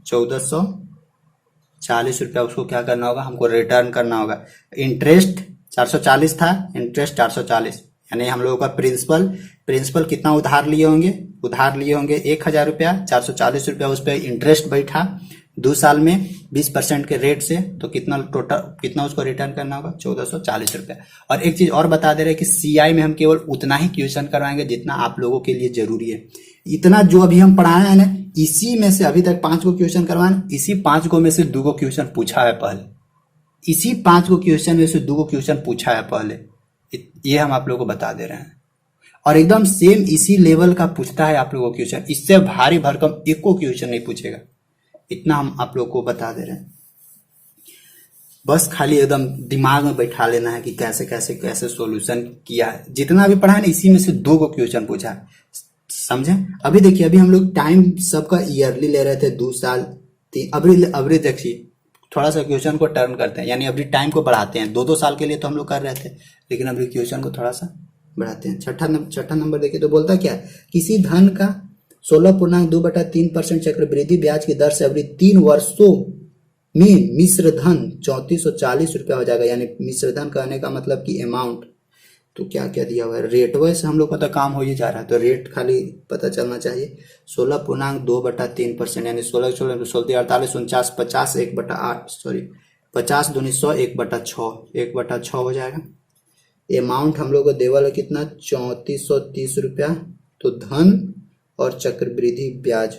1440 रुपया उसको क्या करना होगा, हमको रिटर्न करना होगा। इंटरेस्ट 440 था, इंटरेस्ट 440, यानी हम लोगों का प्रिंसिपल कितना उधार लिए होंगे, 1000 रुपया, 440 रुपया उस पर इंटरेस्ट बैठा 2 साल में 20% के रेट से, तो कितना उसको रिटर्न करना होगा 1440 रुपया। और एक चीज और बता दे रहे हैं कि सीआई में हम केवल उतना ही क्वेश्चन करवाएंगे जितना आप लोगों के लिए जरूरी है। इतना जो अभी हम पढ़ाए हैं ना, इसी में से अभी तक 5 को क्वेश्चन करवाए, इसी 5 को में से 2 को क्वेश्चन पूछा है पहले, इसी 5 को क्वेश्चन में से 2 को क्वेश्चन पूछा है पहले, ये हम आप लोगों को बता दे रहे हैं। और एकदम सेम इसी लेवल का पूछता है आप लोगों को क्वेश्चन, इससे भारी भरकम एक को क्वेश्चन नहीं पूछेगा, इतना हम आप लोगों को बता दे रहे हैं। बस खाली एकदम दिमाग में बैठा लेना है कि कैसे कैसे कैसे सॉल्यूशन किया है। जितना भी पढ़ा है ना, इसी में से 2 को क्वेश्चन पूछा है, समझे। अभी देखिए, अभी हम लोग टाइम सबका ईयरली ले रहे थे, 2 साल 3, अभी देखिए थोड़ा सा क्वेश्चन को टर्न करते हैं, यानी अभी टाइम को बढ़ाते हैं। 2 साल के लिए तो हम लोग कर रहे थे, लेकिन अभी क्वेश्चन को थोड़ा सा बढ़ाते हैं। छठा नंबर देखिए, तो बोलता क्या है, किसी धन का 16.2/3% चक्रवृद्धि ब्याज की दर से अभी 3 वर्षों में मिश्र धन 3440 रुपया हो जाएगा। यानी मिश्र धन कहने का मतलब कि अमाउंट, तो क्या क्या दिया हुआ है, रेट वैसे हम लोग का तो काम हो ही जा रहा है, तो रेट खाली पता चलना चाहिए। 16.2/3%, यानी 16 16 48 49 50 1/8, सॉरी 50 दूनी 100 1/6, 1/6 हो जाएगा। अमाउंट हम लोग को देवल है कितना 3430 रुपया, तो धन और चक्रवृद्धि ब्याज,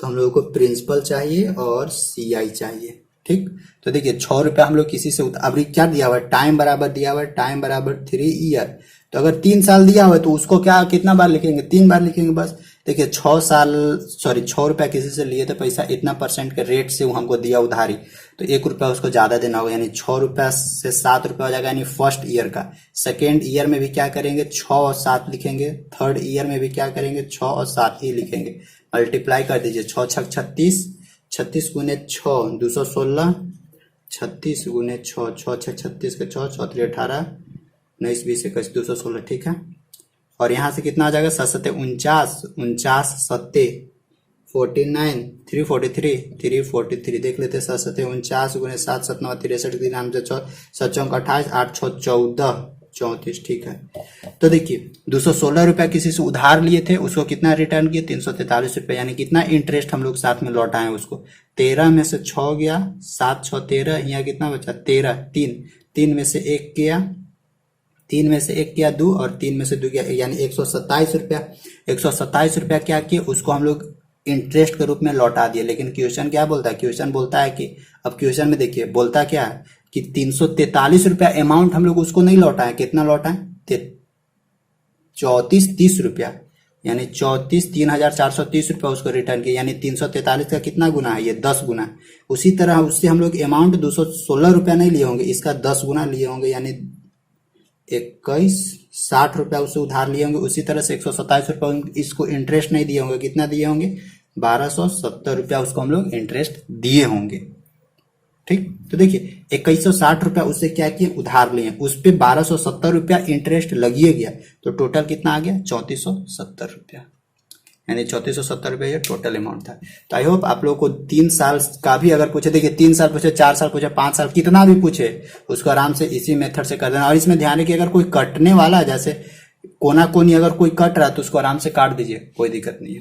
तो हम लोगों को प्रिंसिपल चाहिए और सीआई चाहिए, ठीक। तो देखिए 6 रुपया हम लोग किसी से अभी क्या दिया हुआ है, टाइम बराबर दिया हुआ है, टाइम बराबर 3 ईयर, तो अगर 3 साल दिया हुआ है तो उसको क्या कितना बार लिखेंगे, 3 बार लिखेंगे बस। देखिए 6 रुपया किसी से लिए थे पैसा, इतना % के रेट से वो हमको दिया उधारी, तो 1 रुपया उसको ज्यादा देना होगा, यानी 6 रुपया से 7 रुपया हो जाएगा, यानी फर्स्ट ईयर का। सेकेंड ईयर में भी क्या करेंगे 6 और 7 लिखेंगे, थर्ड ईयर में भी क्या करेंगे 6 और 7 ही लिखेंगे। मल्टीप्लाई कर दीजिए, 6 छक 36, 36 गुने 6 216, 36 गुने 6 6 6 36 के 6 6 3 18 19 20 21 216, ठीक है। और यहाँ से कितना आ जाएगा 7 7 49, 49 7 49 343 343, देख लेते 7 7 49 गुने 7 7 9 63 3 7 चौक 28 8 6 14 34, ठीक है। तो देखिए 216 रुपया किसी से उधार लिए थे, उसको कितना रिटर्न किए 343 रुपया, यानी कितना इंटरेस्ट हम लोग साथ में लौटाए उसको। 13 में से 6 गया, 7 6 13, यहाँ कितना बचा 13, 3 में से 1 गया, 3 में से 1 किया 2, और 3 में से 2 गया, यानी 127 रुपया। 127 रुपया क्या किए, उसको हम लोग इंटरेस्ट के रूप में लौटा दिए। लेकिन क्वेश्चन क्या बोलता है, क्वेश्चन बोलता है कि, अब क्वेश्चन में देखिए बोलता क्या है कि 343 रुपया अमाउंट हम लोग उसको नहीं लौटाए, कितना लौटाए 3430 रुपया, यानी 34,430 रुपया उसको रिटर्न किया, यानी 343 का कितना गुना है, ये 10 गुना। उसी तरह उससे हम लोग अमाउंट 216 रुपया नहीं लिए होंगे, इसका 10 गुना लिए होंगे, यानी 2160 रुपया उससे उधार लिए होंगे। उसी तरह से 127 रुपया इसको इंटरेस्ट नहीं दिए होंगे, कितना दिए होंगे 1270 रुपया उसको हम लोग इंटरेस्ट दिए होंगे, ठीक। तो देखिए 2160 रुपया उससे क्या किए उधार लिए, उस पे 1270 रुपया इंटरेस्ट लगिए गया, तो टोटल कितना आ गया 3470 रुपया, यानी 3470 रुपया ये टोटल अमाउंट था। तो आई होप आप लोगों को 3 साल का भी अगर पूछे, देखिए 3 साल पूछे, 4 साल पूछे, 5 साल, कितना भी पूछे उसको आराम से इसी मेथड से कर देना। और इसमें ध्यान रखिए अगर कोई कटने वाला, जैसे कोना कोनी अगर कोई कट रहा है तो उसको आराम से काट दीजिए, कोई दिक्कत नहीं है,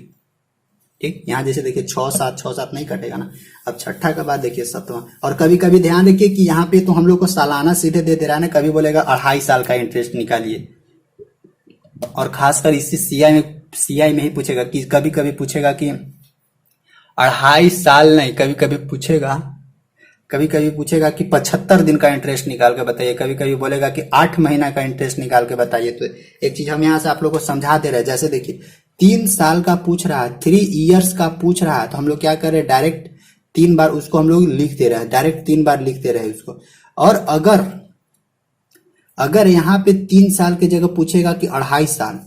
ठीक। यहाँ जैसे देखिए 6 7 नहीं कटेगा ना। अब छठा के बाद देखिए 7वां, और कभी कभी ध्यान रखिए कि यहाँ पे तो हम लोग को सालाना सीधे दे दे रहा है ना, कभी बोलेगा 2.5 साल का इंटरेस्ट निकालिए, और खासकर इससे सीआई में ही पूछेगा कि कभी कभी पूछेगा कि 2.5 साल नहीं, कभी कभी कभी कभी पूछेगा कि 75 दिन का इंटरेस्ट निकाल के बताइए, कभी कभी बोलेगा कि 8 महीना का इंटरेस्ट निकाल के बताइए। तो एक चीज हम यहाँ से आप लोगों को समझा दे रहे हैं, जैसे देखिए 3 साल का पूछ रहा है, 3 इयर्स का पूछ रहा है, तो हम लोग क्या कर रहे हैं, डायरेक्ट 3 बार उसको हम लोग लिख दे रहे हैं, डायरेक्ट 3 बार लिख दे रहे हैं उसको। और अगर यहाँ पे 3 साल की जगह पूछेगा कि 2.5 साल,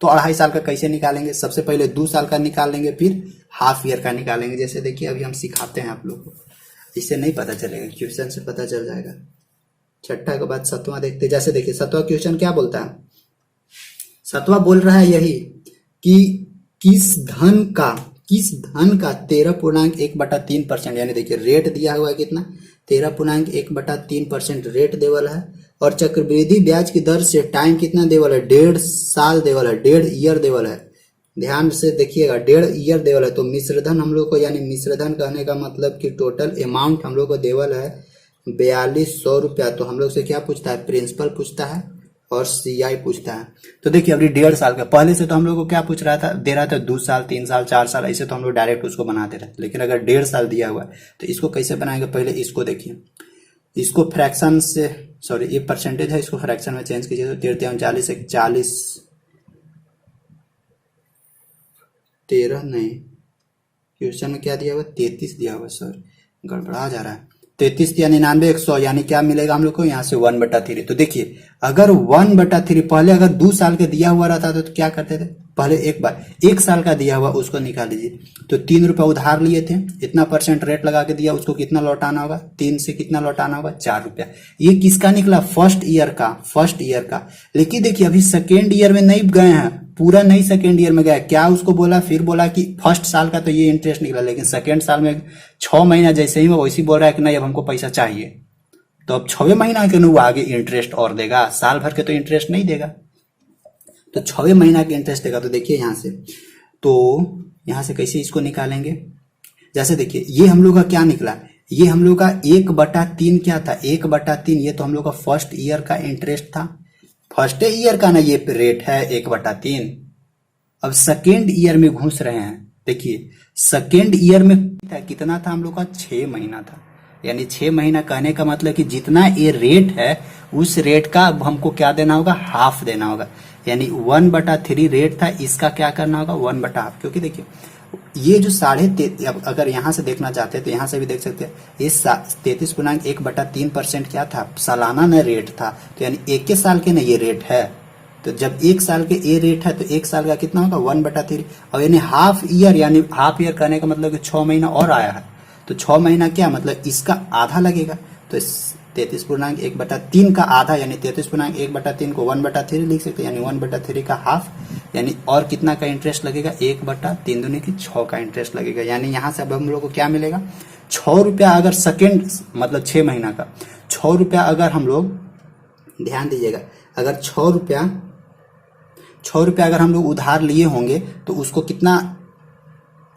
तो 2.5 साल का कैसे निकालेंगे, सबसे पहले 2 साल का निकाल लेंगे, फिर हाफ ईयर का निकालेंगे। जैसे देखिए अभी हम सिखाते हैं आप लोग को, इससे नहीं पता चलेगा, क्वेश्चन से पता चल जाएगा। छठा के बाद 7वां देखते हैं। जैसे देखिए 7वां क्वेश्चन क्या बोलता है, 7वां बोल रहा है यही कि किस धन का 13.1/3%, यानी देखिए रेट दिया हुआ है कितना, 13.1/3% रेट देवल है, और चक्रवृद्धि ब्याज की दर से टाइम कितना देवल है, 1.5 साल देवल है, 1.5 ईयर देवल है। ध्यान से देखिएगा, 1.5 ईयर देवल है। तो मिश्रधन हम लोग को, यानी मिश्रधन कहने का मतलब कि टोटल अमाउंट हम लोग को देवल है 4200 रुपया। तो हम लोग से क्या पूछता है, प्रिंसिपल पूछता है और सीआई पूछता है। तो देखिए अभी 1.5 साल का, पहले से तो हम लोग को क्या पूछ रहा था, दे रहा था 2 साल 3 साल 4 साल, ऐसे तो हम लोग डायरेक्ट उसको बनाते रहते। लेकिन अगर 1.5 साल दिया हुआ है तो इसको कैसे बनाएंगे, पहले इसको देखिए, इसको फ्रैक्शन से, सॉरी ये परसेंटेज है, इसको फ्रैक्शन में चेंज कीजिए। तो 13 से 40, 13 नहीं, क्वेश्चन में क्या दिया हुआ, 33 दिया हुआ, सॉरी गड़बड़ा जा रहा है। 33 या 99 100, यानी क्या मिलेगा हम लोग को यहाँ से 1/3। तो देखिए अगर 1/3 पहले अगर 2 साल का दिया हुआ रहता तो क्या करते थे, पहले एक बार 1 साल का दिया हुआ उसको निकाल लीजिए। तो 3 रुपया उधार लिए थे, इतना % रेट लगा के दिया, उसको कितना लौटाना होगा, 3 से कितना लौटाना होगा, 4 रुपया। ये किसका निकला, फर्स्ट ईयर का। लेकिन देखिए अभी सेकेंड ईयर में नहीं गए हैं, पूरा नहीं सेकेंड ईयर में गया, क्या उसको बोला, फिर बोला कि फर्स्ट साल का तो ये इंटरेस्ट निकला, लेकिन सेकेंड साल में 6 महीना जैसे ही वो वैसे बोल रहा है कि नहीं अब हमको पैसा चाहिए। तो अब 6वें महीना के वो आगे इंटरेस्ट और देगा, साल भर के तो इंटरेस्ट नहीं देगा, तो 6वें महीना के इंटरेस्ट देगा। तो देखिए यहाँ से, तो यहाँ से कैसे इसको निकालेंगे, जैसे देखिए ये हम लोग का क्या निकला, ये हम लोग का 1/3 क्या था, 1/3, ये तो हम लोग का फर्स्ट ईयर का इंटरेस्ट था, फर्स्ट ईयर का ना ये रेट है 1/3। अब सेकेंड ईयर में घुस रहे हैं, देखिए सेकेंड ईयर में कितना था हम लोग का, 6 महीना था, यानी 6 महीना कहने का मतलब कि जितना ये रेट है उस रेट का अब हमको क्या देना होगा, हाफ देना होगा, यानी 1/3 रेट था, इसका क्या करना होगा, 1/2। क्योंकि देखिए ये जो 33, अगर यहाँ से देखना चाहते हैं तो यहाँ से भी देख सकते हैं, ये 33.1/3% क्या था, सालाना न रेट था, तो यानी 1 साल के न ये रेट है। तो जब 1 साल के ये रेट है तो 1 साल का कितना होगा, 1/3। और यानी हाफ ईयर कहने का मतलब कि 6 महीना और आया है, तो 6 महीना क्या मतलब इसका आधा लगेगा। तो 33.1/3 का आधा, यानी 33.1/3 को 1/3 लिख सकते हैं, यानी 1/3 का हाफ, यानी और कितना का इंटरेस्ट लगेगा, 1/3 दूनी की 6 का इंटरेस्ट लगेगा। यानी यहाँ से अब हम लोग को क्या मिलेगा, 6 रुपया, अगर सेकेंड मतलब 6 महीना का 6 रुपया, अगर हम लोग ध्यान दीजिएगा, अगर 6 रुपया अगर हम लोग उधार लिए होंगे तो उसको कितना,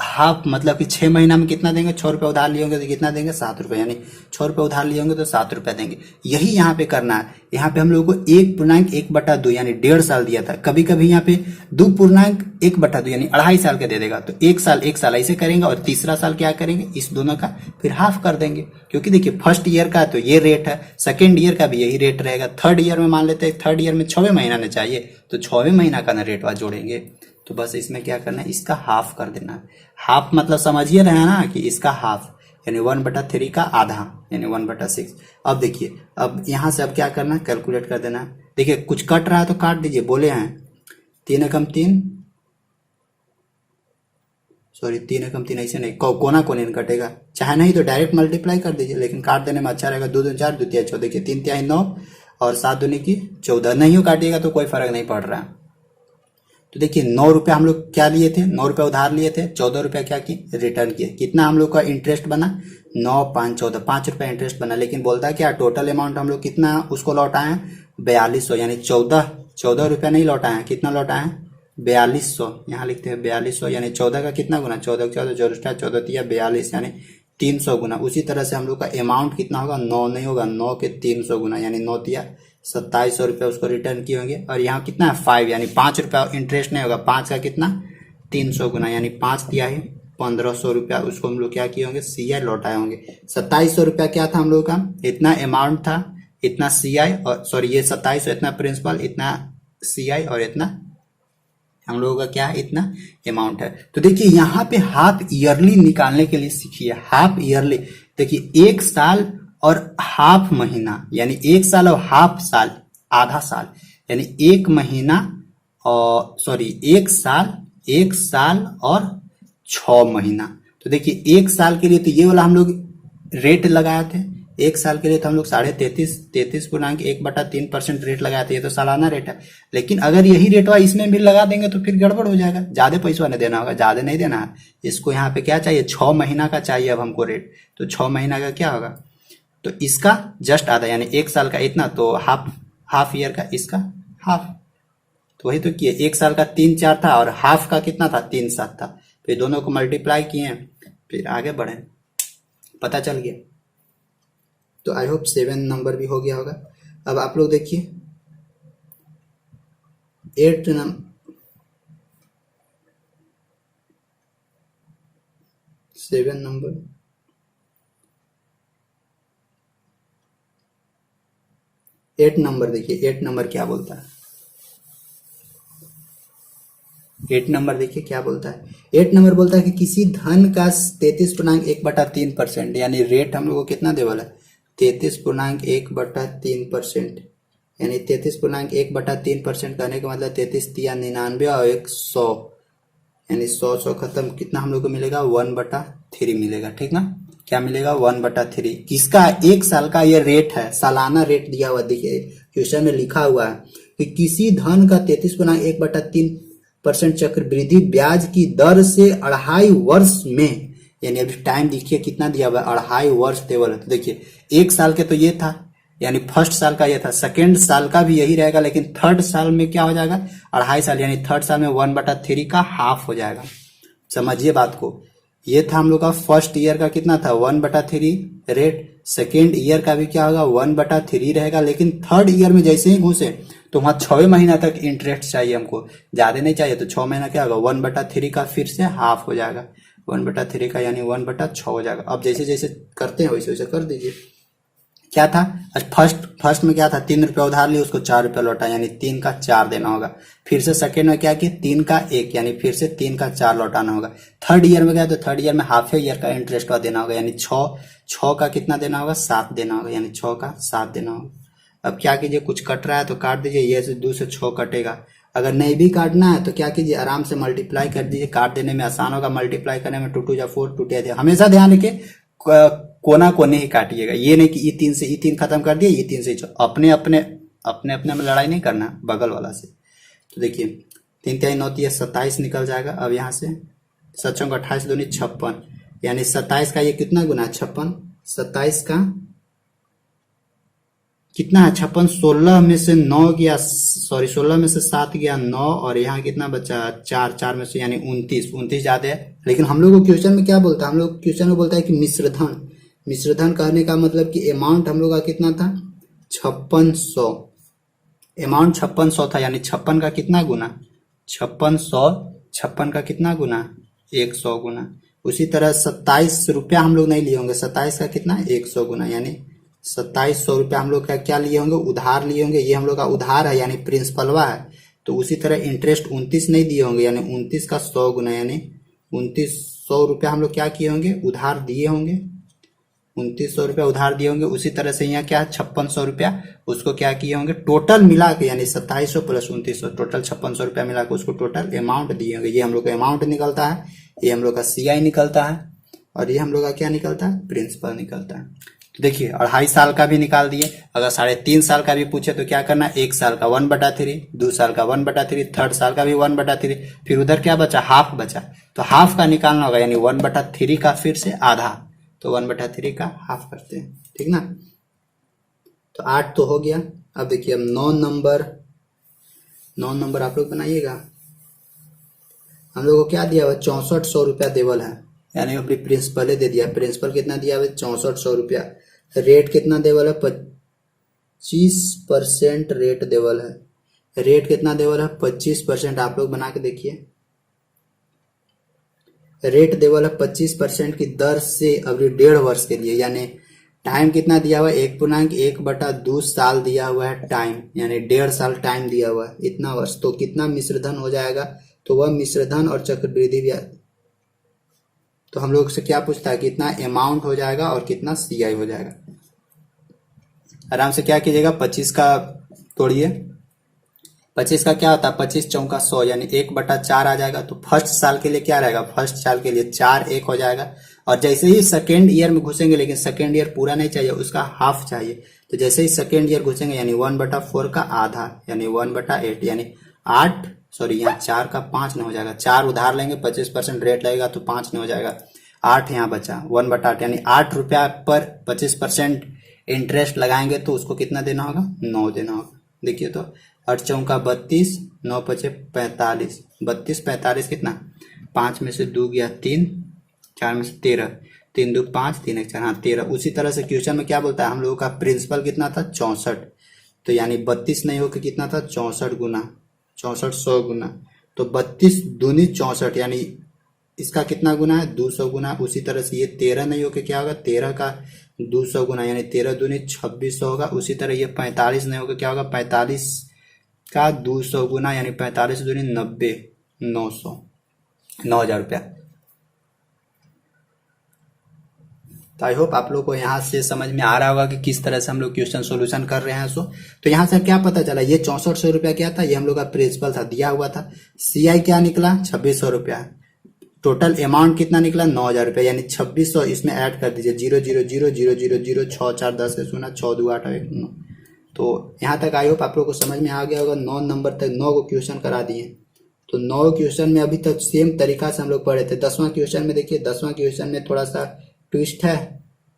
हाफ मतलब कि 6 महीना में कितना देंगे, 6 रुपये उधार लिए होंगे तो कितना देंगे, 7 रुपये, यानी 6 रुपये उधार लिए होंगे तो 7 रुपये देंगे। यही यहाँ पे करना है। यहाँ पे हम लोगों को 1.1/2 यानी 1.5 साल दिया था, कभी कभी यहाँ पे 2.1/2 यानी 2.5 साल का दे देगा, तो 1 साल ऐसे करेंगे, और तीसरा साल क्या करेंगे, इस दोनों का फिर हाफ कर देंगे। क्योंकि देखिए फर्स्ट ईयर का तो ये रेट है, सेकेंड ईयर का भी यही रेट रहेगा, थर्ड ईयर में मान लेते हैं, थर्ड ईयर में 6वें महीना ने चाहिए, तो 6वें महीना का ना रेट जोड़ेंगे। तो बस इसमें क्या करना है, इसका हाफ कर देना है। हाफ मतलब समझिए रहे हैं ना कि इसका हाफ, यानी 1/3 का आधा, यानी 1/6। अब देखिए, अब यहाँ से अब क्या करना है, कैलकुलेट कर देना है। देखिए कुछ कट रहा है तो काट दीजिए, बोले हैं 3 एकम 3, सॉरी 3 एकम 3 ऐसे नहीं, कोना कोने कटेगा, चाहे नहीं तो डायरेक्ट मल्टीप्लाई कर दीजिए, लेकिन काट देने में अच्छा रहेगा। 2 दूनी 4, 2 तिया 6, देखिए 3 तिहाई 9 और 7 दूनी की 14, नहीं काटिएगा तो कोई फर्क नहीं पड़ रहा है। तो देखिए 9 रुपया हम लोग क्या लिए थे, 9 रुपया उधार लिए थे, 14 रुपया क्या किए, रिटर्न किए। कितना हम लोग का इंटरेस्ट बना, 9 5 14, 5 रुपया इंटरेस्ट बना। लेकिन बोलता है क्या, टोटल अमाउंट हम लोग कितना उसको लौटाए हैं, 4200, यानी 14 रुपया नहीं लौटाए हैं, कितना लौटाए हैं, 4200। यहाँ लिखते हैं 4200, यानी 14 का कितना गुना, 14 14 14 तिया 42, यानी 300 गुना। उसी तरह से हम लोग का अमाउंट कितना होगा, 9 नहीं होगा, 9 के 300 गुना, यानी 9 तिया 2700 रुपया उसको रिटर्न किए होंगे। और यहाँ कितना है 5, यानी 5 रुपया इंटरेस्ट नहीं होगा, 5 का कितना 300 गुना, यानी 5 तिहाई 1500 रुपया, उसको हम लोग क्या किए होंगे, CI लौटाए होंगे। 2700 रुपया क्या था हम लोग का, इतना अमाउंट था, इतना CI और सॉरी ये 2700, इतना प्रिंसिपल, इतना CI और इतना हम लोगों का क्या है, इतना अमाउंट है। तो देखिए यहाँ पे हाफ ईयरली निकालने के लिए सीखिए। हाफ ईयरली देखिए, एक साल और हाफ महीना, यानी एक साल और हाफ साल, आधा साल, यानी एक महीना और सॉरी एक साल और 6 महीना। तो देखिए एक साल के लिए तो ये वाला हम लोग रेट लगाए थे, एक साल के लिए तो हम लोग 33.1/3% रेट लगाए थे, ये तो सालाना रेट है। लेकिन अगर यही रेट इसमें भी लगा देंगे तो फिर गड़बड़ हो जाएगा, ज्यादा पैसा नहीं देना होगा, ज्यादा नहीं देना है इसको। यहाँ पे क्या चाहिए, 6 महीना का चाहिए अब हमको रेट, तो 6 महीना का क्या होगा, तो इसका जस्ट आधा, यानी एक साल का इतना, तो हाफ ईयर का इसका हाफ। तो वही तो किए, एक साल का 3/4 था और हाफ का कितना था, 3/7 था। फिर दोनों को मल्टीप्लाई किए, फिर आगे बढ़े, पता चल गया। तो आई होप 7 नंबर भी हो गया होगा। अब आप लोग देखिए 8 नंबर, 7 नंबर, 8 नंबर देखिए, 8 नंबर क्या बोलता है, 8 नंबर देखिए क्या बोलता है। 8 नंबर बोलता है कि किसी धन का 33.1/3%, यानी रेट हम लोग को कितना देवल है, 33.1/3%, यानी 33.1/3% करने का मतलब 33 तिया 99 और 100, यानी 100 खत्म, कितना हम लोग को मिलेगा, 1/3 मिलेगा। ठीक ना, क्या मिलेगा, 1/3। किसका, एक साल का ये रेट है, सालाना रेट दिया हुआ देखिए क्वेश्चन में लिखा हुआ है कि किसी धन का 33.1/3% चक्रवृद्धि ब्याज की दर से 2.5 वर्ष में, यानी अभी टाइम देखिए कितना दिया हुआ है, 2.5 वर्ष टेबल है। तो देखिए एक साल के तो ये था, यानी फर्स्ट साल का ये था, सेकेंड साल का भी यही रहेगा, लेकिन थर्ड साल में क्या हो जाएगा, 2.5 साल, यानी थर्ड साल में 1/3 का हाफ हो जाएगा। समझिए बात को, ये था हम लोग का फर्स्ट ईयर का कितना था, 1/3 रेट, सेकेंड ईयर का भी क्या होगा, 1/3 रहेगा। लेकिन थर्ड ईयर में जैसे ही घुसे तो वहां 6 महीना तक इंटरेस्ट चाहिए हमको, ज्यादा नहीं चाहिए, तो 6 महीना क्या होगा, 1/3 का फिर से हाफ हो जाएगा, 1/3 का यानी 1/6 हो जाएगा। अब जैसे जैसे करते हैं वैसे वैसे कर दीजिए। क्या था, फर्स्ट में क्या था, 3 रुपया उधार लिए, उसको 4 रुपया लौटा, यानी 3 का 4 देना होगा। फिर से सेकेंड में क्या किया, 3 का 1, यानी फिर से 3 का 4 लौटाना होगा। थर्ड ईयर में क्या, तो थर्ड ईयर में हाफ ईयर का इंटरेस्ट का देना होगा, यानी 6 का कितना देना होगा, 7 देना होगा, यानी 6 का 7 देना होगा। अब क्या कीजिए, कुछ कट रहा है तो काट दीजिए, ये से 2 से 6 कटेगा। अगर नहीं भी काटना है तो क्या कीजिए, आराम से मल्टीप्लाई कर दीजिए, काट देने में आसान होगा, मल्टीप्लाई करने में 2 2 जा 4, 2 2 हमेशा ध्यान रखिए कोना कोने ही काटिएगा, ये नहीं कि E3 से E3 खत्म कर दिए, E3 से अपने अपने अपने अपने में लड़ाई नहीं करना, बगल वाला से। तो देखिए 3 3 9 27 निकल जाएगा। अब यहाँ से 7 28 दूनी 56, यानी 27 का ये कितना गुना है, 56, 27 का कितना है, 56, 16 में से 9 गया, सॉरी 16 में से 7 गया 9, और यहाँ कितना बचा, 4, 4 में से यानी 29 ज्यादा है। लेकिन हम लोग को क्वेश्चन में क्या बोलता है, हम लोग क्वेश्चन में बोलता है कि मिश्रधन, मिश्रधन कहने का मतलब कि अमाउंट हम लोग का कितना था, 5600, अमाउंट 5600 था, यानी 56 का कितना गुना, 5600, 56 का कितना गुना, 100 गुना। उसी तरह 27 रुपया हम लोग नहीं लिए होंगे, 27 का कितना, 100 गुना, यानी 2700 रुपया हम लोग का क्या लिए होंगे, उधार लिए होंगे, ये हम लोग का उधार है, यानी प्रिंसिपलवा है। तो उसी तरह इंटरेस्ट 29 नहीं दिए होंगे, यानी 29 का 100 गुना, यानी 2900 रुपया हम लोग क्या किए होंगे, उधार दिए होंगे, 2900 रुपया उधार दिए होंगे। उसी तरह से यहाँ क्या है, 5600 रुपया उसको क्या किए होंगे, टोटल मिला के, यानी 2700 प्लस 2900, टोटल 5600 रुपया मिला के उसको टोटल अमाउंट दिए होंगे। ये हम लोग का अमाउंट निकलता है, ये हम लोग का CI निकलता है, और ये हम लोग का क्या निकलता है, प्रिंसिपल निकलता है। तो देखिए 2.5 साल का भी निकाल दिए। अगर 3.5 साल का भी पूछे तो क्या करना, एक साल का 1/3, 2 साल का 1/3, थर्ड साल का भी 1/3, फिर उधर क्या बचा, हाफ बचा, तो हाफ का निकालना होगा, यानी 1/3 का फिर से आधा, तो 1/3 का हाफ करते हैं। ठीक ना, तो 8 तो हो गया। अब देखिए अब 9 नंबर, 9 नंबर आप लोग बनाइएगा। हम लोग को क्या दिया हुआ, 6400 रुपया देवल है, यानी अपनी प्रिंसिपल दे दिया, प्रिंसिपल कितना दिया हुआ, 6400 रुपया। रेट कितना देवल है, 25% रेट देवल है, रेट कितना देवल है, 25%। आप लोग बना के देखिए, रेट देवल है 25% की दर से अभी 1.5 वर्ष के लिए, यानी टाइम कितना दिया हुआ है 1.1/2 साल दिया हुआ है टाइम, यानी 1.5 साल टाइम दिया हुआ है इतना वर्ष। तो कितना मिश्रधन हो जाएगा, तो वह मिश्रधन और चक्रवृद्धि ब्याज, तो हम लोग से क्या पूछता है कितना अमाउंट हो जाएगा और कितना सीआई हो जाएगा। आराम से क्या कीजिएगा 25 का तोड़िए, 25 का क्या होता है 25 चौका 100 यानी 1/4 आ जाएगा। तो फर्स्ट साल के लिए क्या रहेगा, फर्स्ट साल के लिए 4 1 हो जाएगा। और जैसे ही सेकेंड ईयर में घुसेंगे, लेकिन सेकेंड ईयर पूरा नहीं चाहिए, उसका हाफ चाहिए, तो जैसे ही सेकेंड ईयर घुसेंगे यानी 1/4 का आधा यानी 1/8 यानी 8, सॉरी यहाँ 4 का 5 नहीं हो जाएगा, 4 उधार लेंगे 25% रेट लगेगा तो 5 नहीं हो जाएगा, 8 यहाँ बचा 1/8 यानी 8 रुपया पर 25% इंटरेस्ट लगाएंगे तो उसको कितना देना होगा 9 देना होगा। देखिए तो 8 चौका 32, 9 पचे 45, 32 45 कितना 5 में से 2 गया 3, 4 में से 13, 3 2 5, 3 1 4, हाँ 13। उसी तरह से क्वेश्चन में क्या बोलता है हम लोगों का प्रिंसिपल कितना था 64, तो यानी 32 नहीं होकर कितना था 64 गुना 64 100 गुना, तो 32 दूनी 64 यानी इसका कितना गुना है 200 गुना। उसी तरह से ये 13 नहीं होकर क्या होगा 13 का 200 गुना यानी 13 दूनी 2600 होगा। उसी तरह ये 45 नहीं होगा क्या होगा 45 का 200 गुना यानी 45 दूनी 90, 900, 9,000 रुपया। तो आई होप आप लोग को यहाँ से समझ में आ रहा होगा कि किस तरह से हम लोग क्वेश्चन सोल्यूशन कर रहे हैं। तो यहाँ से क्या पता चला, ये 6400 रुपया क्या था, ये हम लोग का प्रिंसिपल था दिया हुआ था। सीआई क्या निकला 2600 रुपया, टोटल अमाउंट कितना निकला 9,000 रुपया यानी 2600 इसमें ऐड कर दीजिए 0 0 0 0 0 0 6 4 10 0 6 2 8 1 9। तो यहाँ तक आई होप आप लोग को समझ में आ गया होगा। 9 नंबर तक 9 को क्वेश्चन करा दिए। तो 9 क्वेश्चन में अभी तक सेम तरीका से हम लोग पढ़े थे। 10वां क्वेश्चन में देखिए, 10वां क्वेश्चन में थोड़ा सा ट्विस्ट है,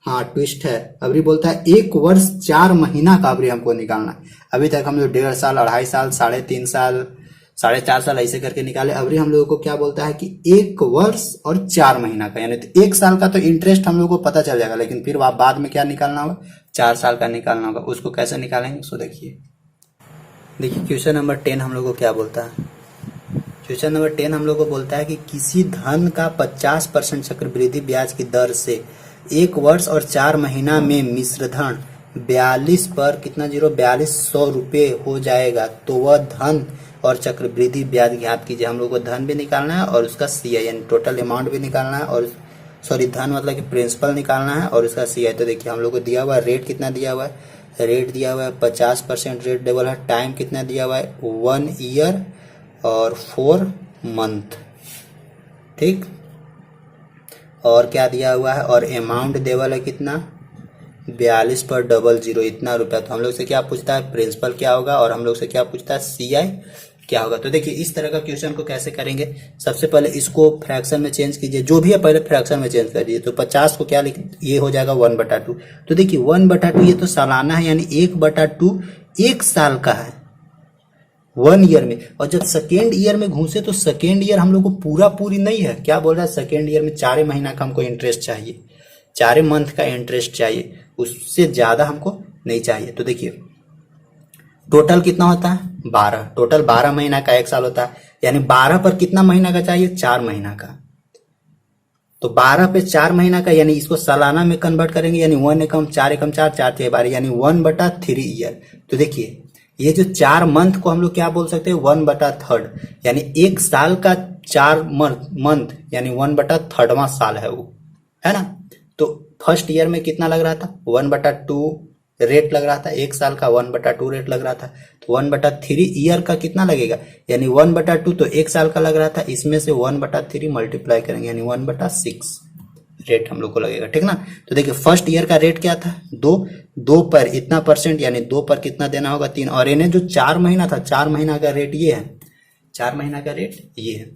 हाँ ट्विस्ट है। अभी बोलता है 1 वर्ष 4 महीना का अभी हमको निकालना है। अभी तक हम लोग 1.5 साल 2.5 साल 3.5 साल 4.5 साल ऐसे करके निकाले। अभी हम लोगों को क्या बोलता है कि 1 वर्ष और 4 महीना का, यानी तो 1 साल का तो इंटरेस्ट हम लोग को पता चल जाएगा, लेकिन फिर बाद में क्या निकालना होगा 4 साल का निकालना होगा। उसको कैसे निकालेंगे उसको देखिए क्वेश्चन नंबर 10 हम लोग को क्या बोलता है। क्वेश्चन नंबर 10 हम लोग को बोलता है कि किसी धन का 50% चक्रवृद्धि ब्याज की दर से 1 वर्ष और 4 महीना में मिश्रधन 42 पर कितना 4200 रुपये हो जाएगा, तो वह धन और चक्रवृद्धि ब्याज ज्ञात कीजिए। हम लोग को धन भी निकालना है और उसका सीआई यानी टोटल अमाउंट भी निकालना है, और सॉरी धन मतलब कि प्रिंसिपल निकालना है और उसका सीआई। तो देखिए हम लोग को दिया हुआ है रेट कितना दिया हुआ है, रेट दिया हुआ है 50% रेट डेबल है। टाइम कितना दिया हुआ है 1 ईयर और 4 मंथ, ठीक। और क्या दिया हुआ है, और अमाउंट देवल है कितना 42 पर 00 इतना रुपया। तो हम लोग से क्या पूछता है प्रिंसिपल क्या होगा, और हम लोग से क्या पूछता है सीआई क्या होगा। तो देखिए इस तरह का क्वेश्चन को कैसे करेंगे, सबसे पहले इसको फ्रैक्शन में चेंज कीजिए, जो भी है पहले फ्रैक्शन में चेंज कर दीजिए। तो 50 को क्या लिख, ये हो जाएगा 1/2। तो देखिए 1/2 ये तो सालाना है, यानी 1/2 1 साल का है 1 ईयर में। और जब सेकेंड ईयर में घुसे तो सेकेंड ईयर हम लोग को पूरी नहीं है, क्या बोल रहा है सेकेंड ईयर में 4 महीना का हमको इंटरेस्ट चाहिए, 4 मंथ का इंटरेस्ट चाहिए, उससे ज्यादा हमको नहीं चाहिए। तो देखिए टोटल कितना होता है 12, टोटल 12 महीना का 1 साल होता है, यानी 12 पर कितना महीना का चाहिए 4 महीना का। तो 12 पे 4 महीना का, यानी इसको सालाना में कन्वर्ट करेंगे, यानी 1 एकम 4 एकम 4 4 3 12 यानी 1/3 ईयर। तो देखिए ये जो 4 मंथ को हम लोग क्या बोल सकते हैं 1/3, यानी 1 साल का 4 मंथ यानी 1/3वां साल है वो, है ना। तो फर्स्ट ईयर में कितना लग रहा था 1/2 रेट लग रहा था, 1 साल का 1/2 रेट लग रहा था। तो 1/3 ईयर का कितना लगेगा, यानी 1/2 तो 1 साल का लग रहा था, इसमें से 1/3 मल्टीप्लाई करेंगे यानी 1/6 रेट हम लोग को लगेगा, ठीक ना। तो देखिए फर्स्ट ईयर का रेट क्या था 2 पर इतना परसेंट, यानी 2 पर कितना देना होगा 3। और इन्हें जो 4 महीना था 4 महीना का रेट ये है, 4 महीना का रेट ये है।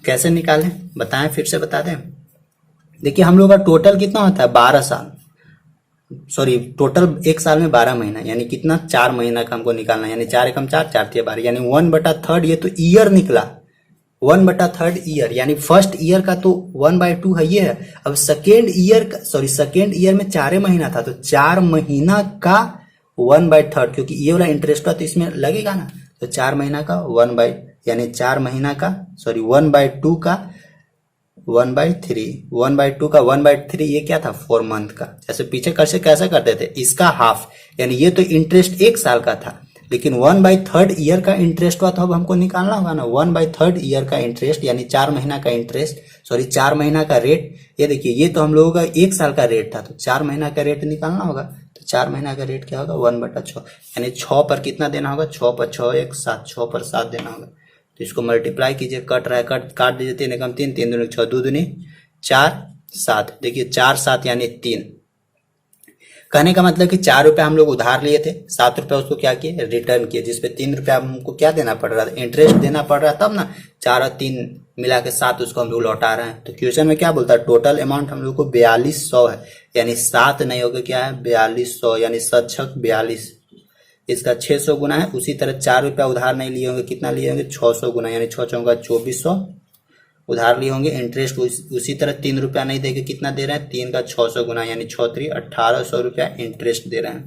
कैसे निकालें बताएं, फिर से बता दें। देखिए हम लोग का टोटल कितना होता है 12 साल, सॉरी टोटल 1 साल में 12 महीना, यानी कितना 4 महीना का हमको निकालना है, यानी 4 एकम 4 4 3 12 यानी 1/3। ये तो ईयर निकला 1/3 ईयर, यानी फर्स्ट ईयर का तो 1/2 है ये है। अब सेकेंड ईयर का, सॉरी सेकेंड ईयर में 4 महीना था, तो 4 महीना का 1/3, क्योंकि ये वाला इंटरेस्ट तो इसमें लगेगा ना। तो 4 महीना का यानी 4 महीना का 1/2 का 1/3, 1/2 का 1/3 ये क्या था 4 मंथ का। जैसे पीछे कैसे करते थे, इसका हाफ, यानी ये तो इंटरेस्ट 1 साल का था, लेकिन 1/3 ईयर का इंटरेस्ट हुआ तो अब हमको निकालना होगा ना। 1/3 ईयर का इंटरेस्ट यानी 4 महीना का इंटरेस्ट, सॉरी 4 महीना का रेट। ये देखिए ये तो हम लोगों का 1 साल का रेट था, तो 4 महीना का रेट निकालना होगा। तो 4 महीना का रेट क्या होगा 1/6, यानी 6 पर कितना देना होगा, 6 पर 6 1 7, 6 पर 7 देना होगा। तो इसको मल्टीप्लाई कीजिए, कट रहा है काट दीजिए, 3 एकम 3, 3 दूनी 6, 2 दूनी 4 7, देखिए 4 7 यानी 3। कहने का मतलब कि 4 रुपया हम लोग उधार लिए थे, 7 रुपया उसको क्या किए रिटर्न किए, जिसपे 3 रुपया हमको क्या देना पड़ रहा था, इंटरेस्ट देना पड़ रहा, तब ना 4 और 3 मिला के 7 उसको हम लोग लौटा रहे हैं। तो क्वेश्चन में क्या बोलता है, टोटल अमाउंट हम लोग को 4200 है, यानी 7 नहीं होगा, क्या है 4200, यानी 7 42, इसका 600 गुना है। उसी तरह 4 रुपया उधार नहीं लिए होंगे, कितना लिए होंगे 600 गुना, यानी 6 चौका 2400 उधार लिए होंगे। इंटरेस्ट उसी तरह 3 रुपया नहीं देके कितना दे रहे हैं, 3 का 600 गुना, यानी 6 3 1800 रुपया इंटरेस्ट दे रहे हैं।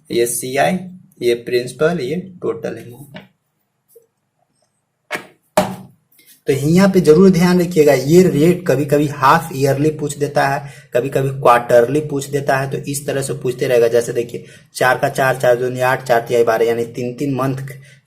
ये CI, ये प्रिंसिपल, ये टोटल अमाउंट। तो यहाँ पे जरूर ध्यान रखिएगा, ये रेट कभी कभी हाफ ईयरली पूछ देता है, कभी कभी क्वार्टरली पूछ देता है, तो इस तरह से पूछते रहेगा। जैसे देखिए 4 का 4, 4 दूनी 8, 4 तिहाई 12, यानी 3 मंथ,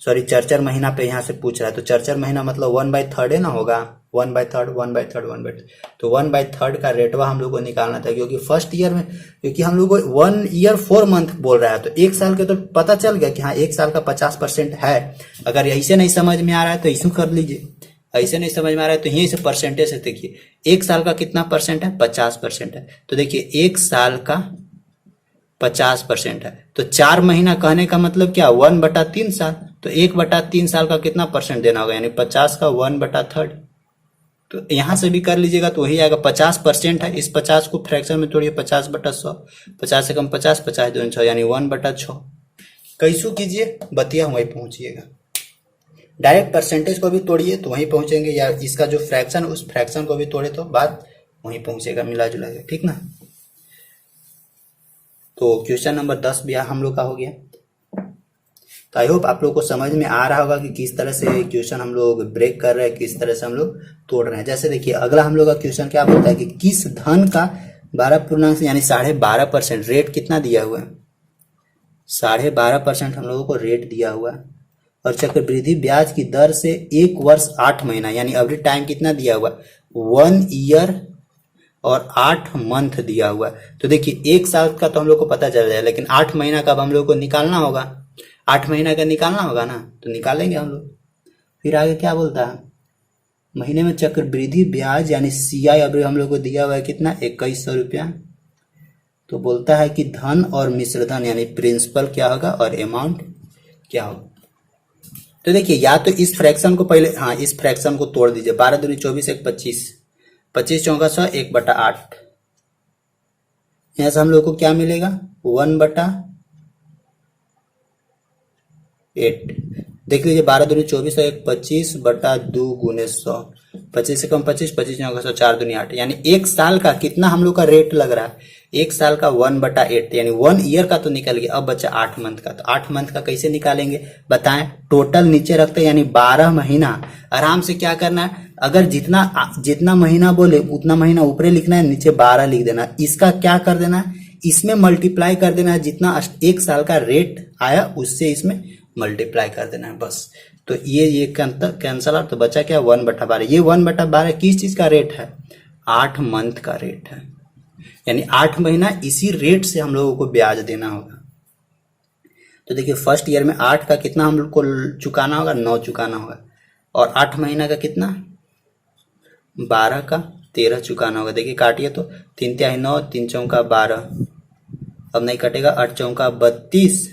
सॉरी 4 महीना पे यहाँ से पूछ रहा है। तो 4 महीना मतलब 1/3 है ना होगा, 1/3 तो 1/3 का रेटवा हम लोग को निकालना था, क्योंकि फर्स्ट ईयर में, क्योंकि हम लोग को 1 ईयर 4 मंथ बोल रहा है, तो 1 साल के तो पता चल गया कि हाँ 1 साल का 50% है। अगर ऐसे नहीं समझ में आ रहा है तो इसको कर लीजिए, ऐसे नहीं समझ में आ रहा है तो यहीं से परसेंटेज से देखिए 1 साल का कितना परसेंट है, 50% है। तो देखिए 1 साल का 50% है, तो 4 महीना कहने का मतलब क्या 1/3 साल, तो 1/3 साल का कितना परसेंट देना होगा, यानी 50 का 1/3। तो यहां से भी कर लीजिएगा तो वही आएगा, 50% है, इस 50 को फ्रैक्शन में तोड़िए, 50/100, 50 से कम 50, 50 दूनी 6, यानी 1/6। कैसू कीजिए बतिया वहीं पहुंचिएगा, डायरेक्ट परसेंटेज को भी तोड़िए तो वहीं पहुंचेंगे, या इसका जो फ्रैक्शन उस फ्रैक्शन को भी तोड़े तो बात वहीं पहुंचेगा, मिला जुला के, ठीक ना। तो क्वेश्चन नंबर 10 भी हम लोग का हो गया। तो आई होप आप लोग को समझ में आ रहा होगा कि किस तरह से क्वेश्चन हम लोग ब्रेक कर रहे हैं, किस तरह से हम लोग तोड़ रहे हैं। जैसे देखिए अगला हम लोग का क्वेश्चन क्या बोलता है कि किस धन का 12 यानी 12.5% रेट कितना दिया हुआ है, 12.5% हम लोगों को रेट दिया हुआ है, और चक्रवृद्धि ब्याज की दर से 1 वर्ष 8 महीना, यानी अवधि टाइम कितना दिया हुआ 1 ईयर और 8 मंथ दिया हुआ है। तो देखिए 1 साल का तो हम लोग को पता चल जाए, लेकिन 8 महीना का अब हम लोग को निकालना होगा, 8 महीना का निकालना होगा ना, तो निकालेंगे हम लोग। फिर आगे क्या बोलता है, महीने में चक्रवृद्धि ब्याज यानी CI अभी हम लोग को दिया हुआ है कितना 2100 रुपया। तो बोलता है कि धन और मिश्र धन यानी प्रिंसिपल क्या होगा और अमाउंट क्या होगा। तो देखिए या तो इस फ्रैक्शन को पहले, हाँ इस फ्रैक्शन को तोड़ दीजिए, 12 दूनी 24 1 25, 25 चौका 100, 1/8, यहां से हम लोग को क्या मिलेगा 1/8। देख लीजिए 12 दूनी 24 और 1 25/2 गुने 100, 25 से कम 25, 25 चौका 100, 4 दूनी 8, यानी 1 साल का कितना हम लोग का रेट लग रहा है, 1 साल का 1/8, यानी 1 ईयर का तो निकल गया। अब बचा 8 मंथ का, तो 8 मंथ का कैसे निकालेंगे बताएं। टोटल नीचे रखते हैं, यानी 12 महीना। आराम से क्या करना है, अगर जितना महीना बोले उतना महीना ऊपरे लिखना है, नीचे 12 लिख देना। इसका क्या कर देना है, इसमें मल्टीप्लाई कर देना है, जितना 1 साल का रेट आया उससे इसमें मल्टीप्लाई कर देना है बस। तो ये कैंसल आउट, तो बचा क्या 1/12। ये 1/12 किस चीज का रेट है, 8 मंथ का रेट है, यानी 8 महीना इसी रेट से हम लोगों को ब्याज देना होगा। तो देखिए फर्स्ट ईयर में 8 का कितना हम लोग को चुकाना होगा, 9 चुकाना होगा, और 8 महीना का कितना 12 का 13 चुकाना होगा। देखिए काटिए तो 3 तिहाई 9, 3 चौका 12, अब नहीं कटेगा, 8 चौका 32,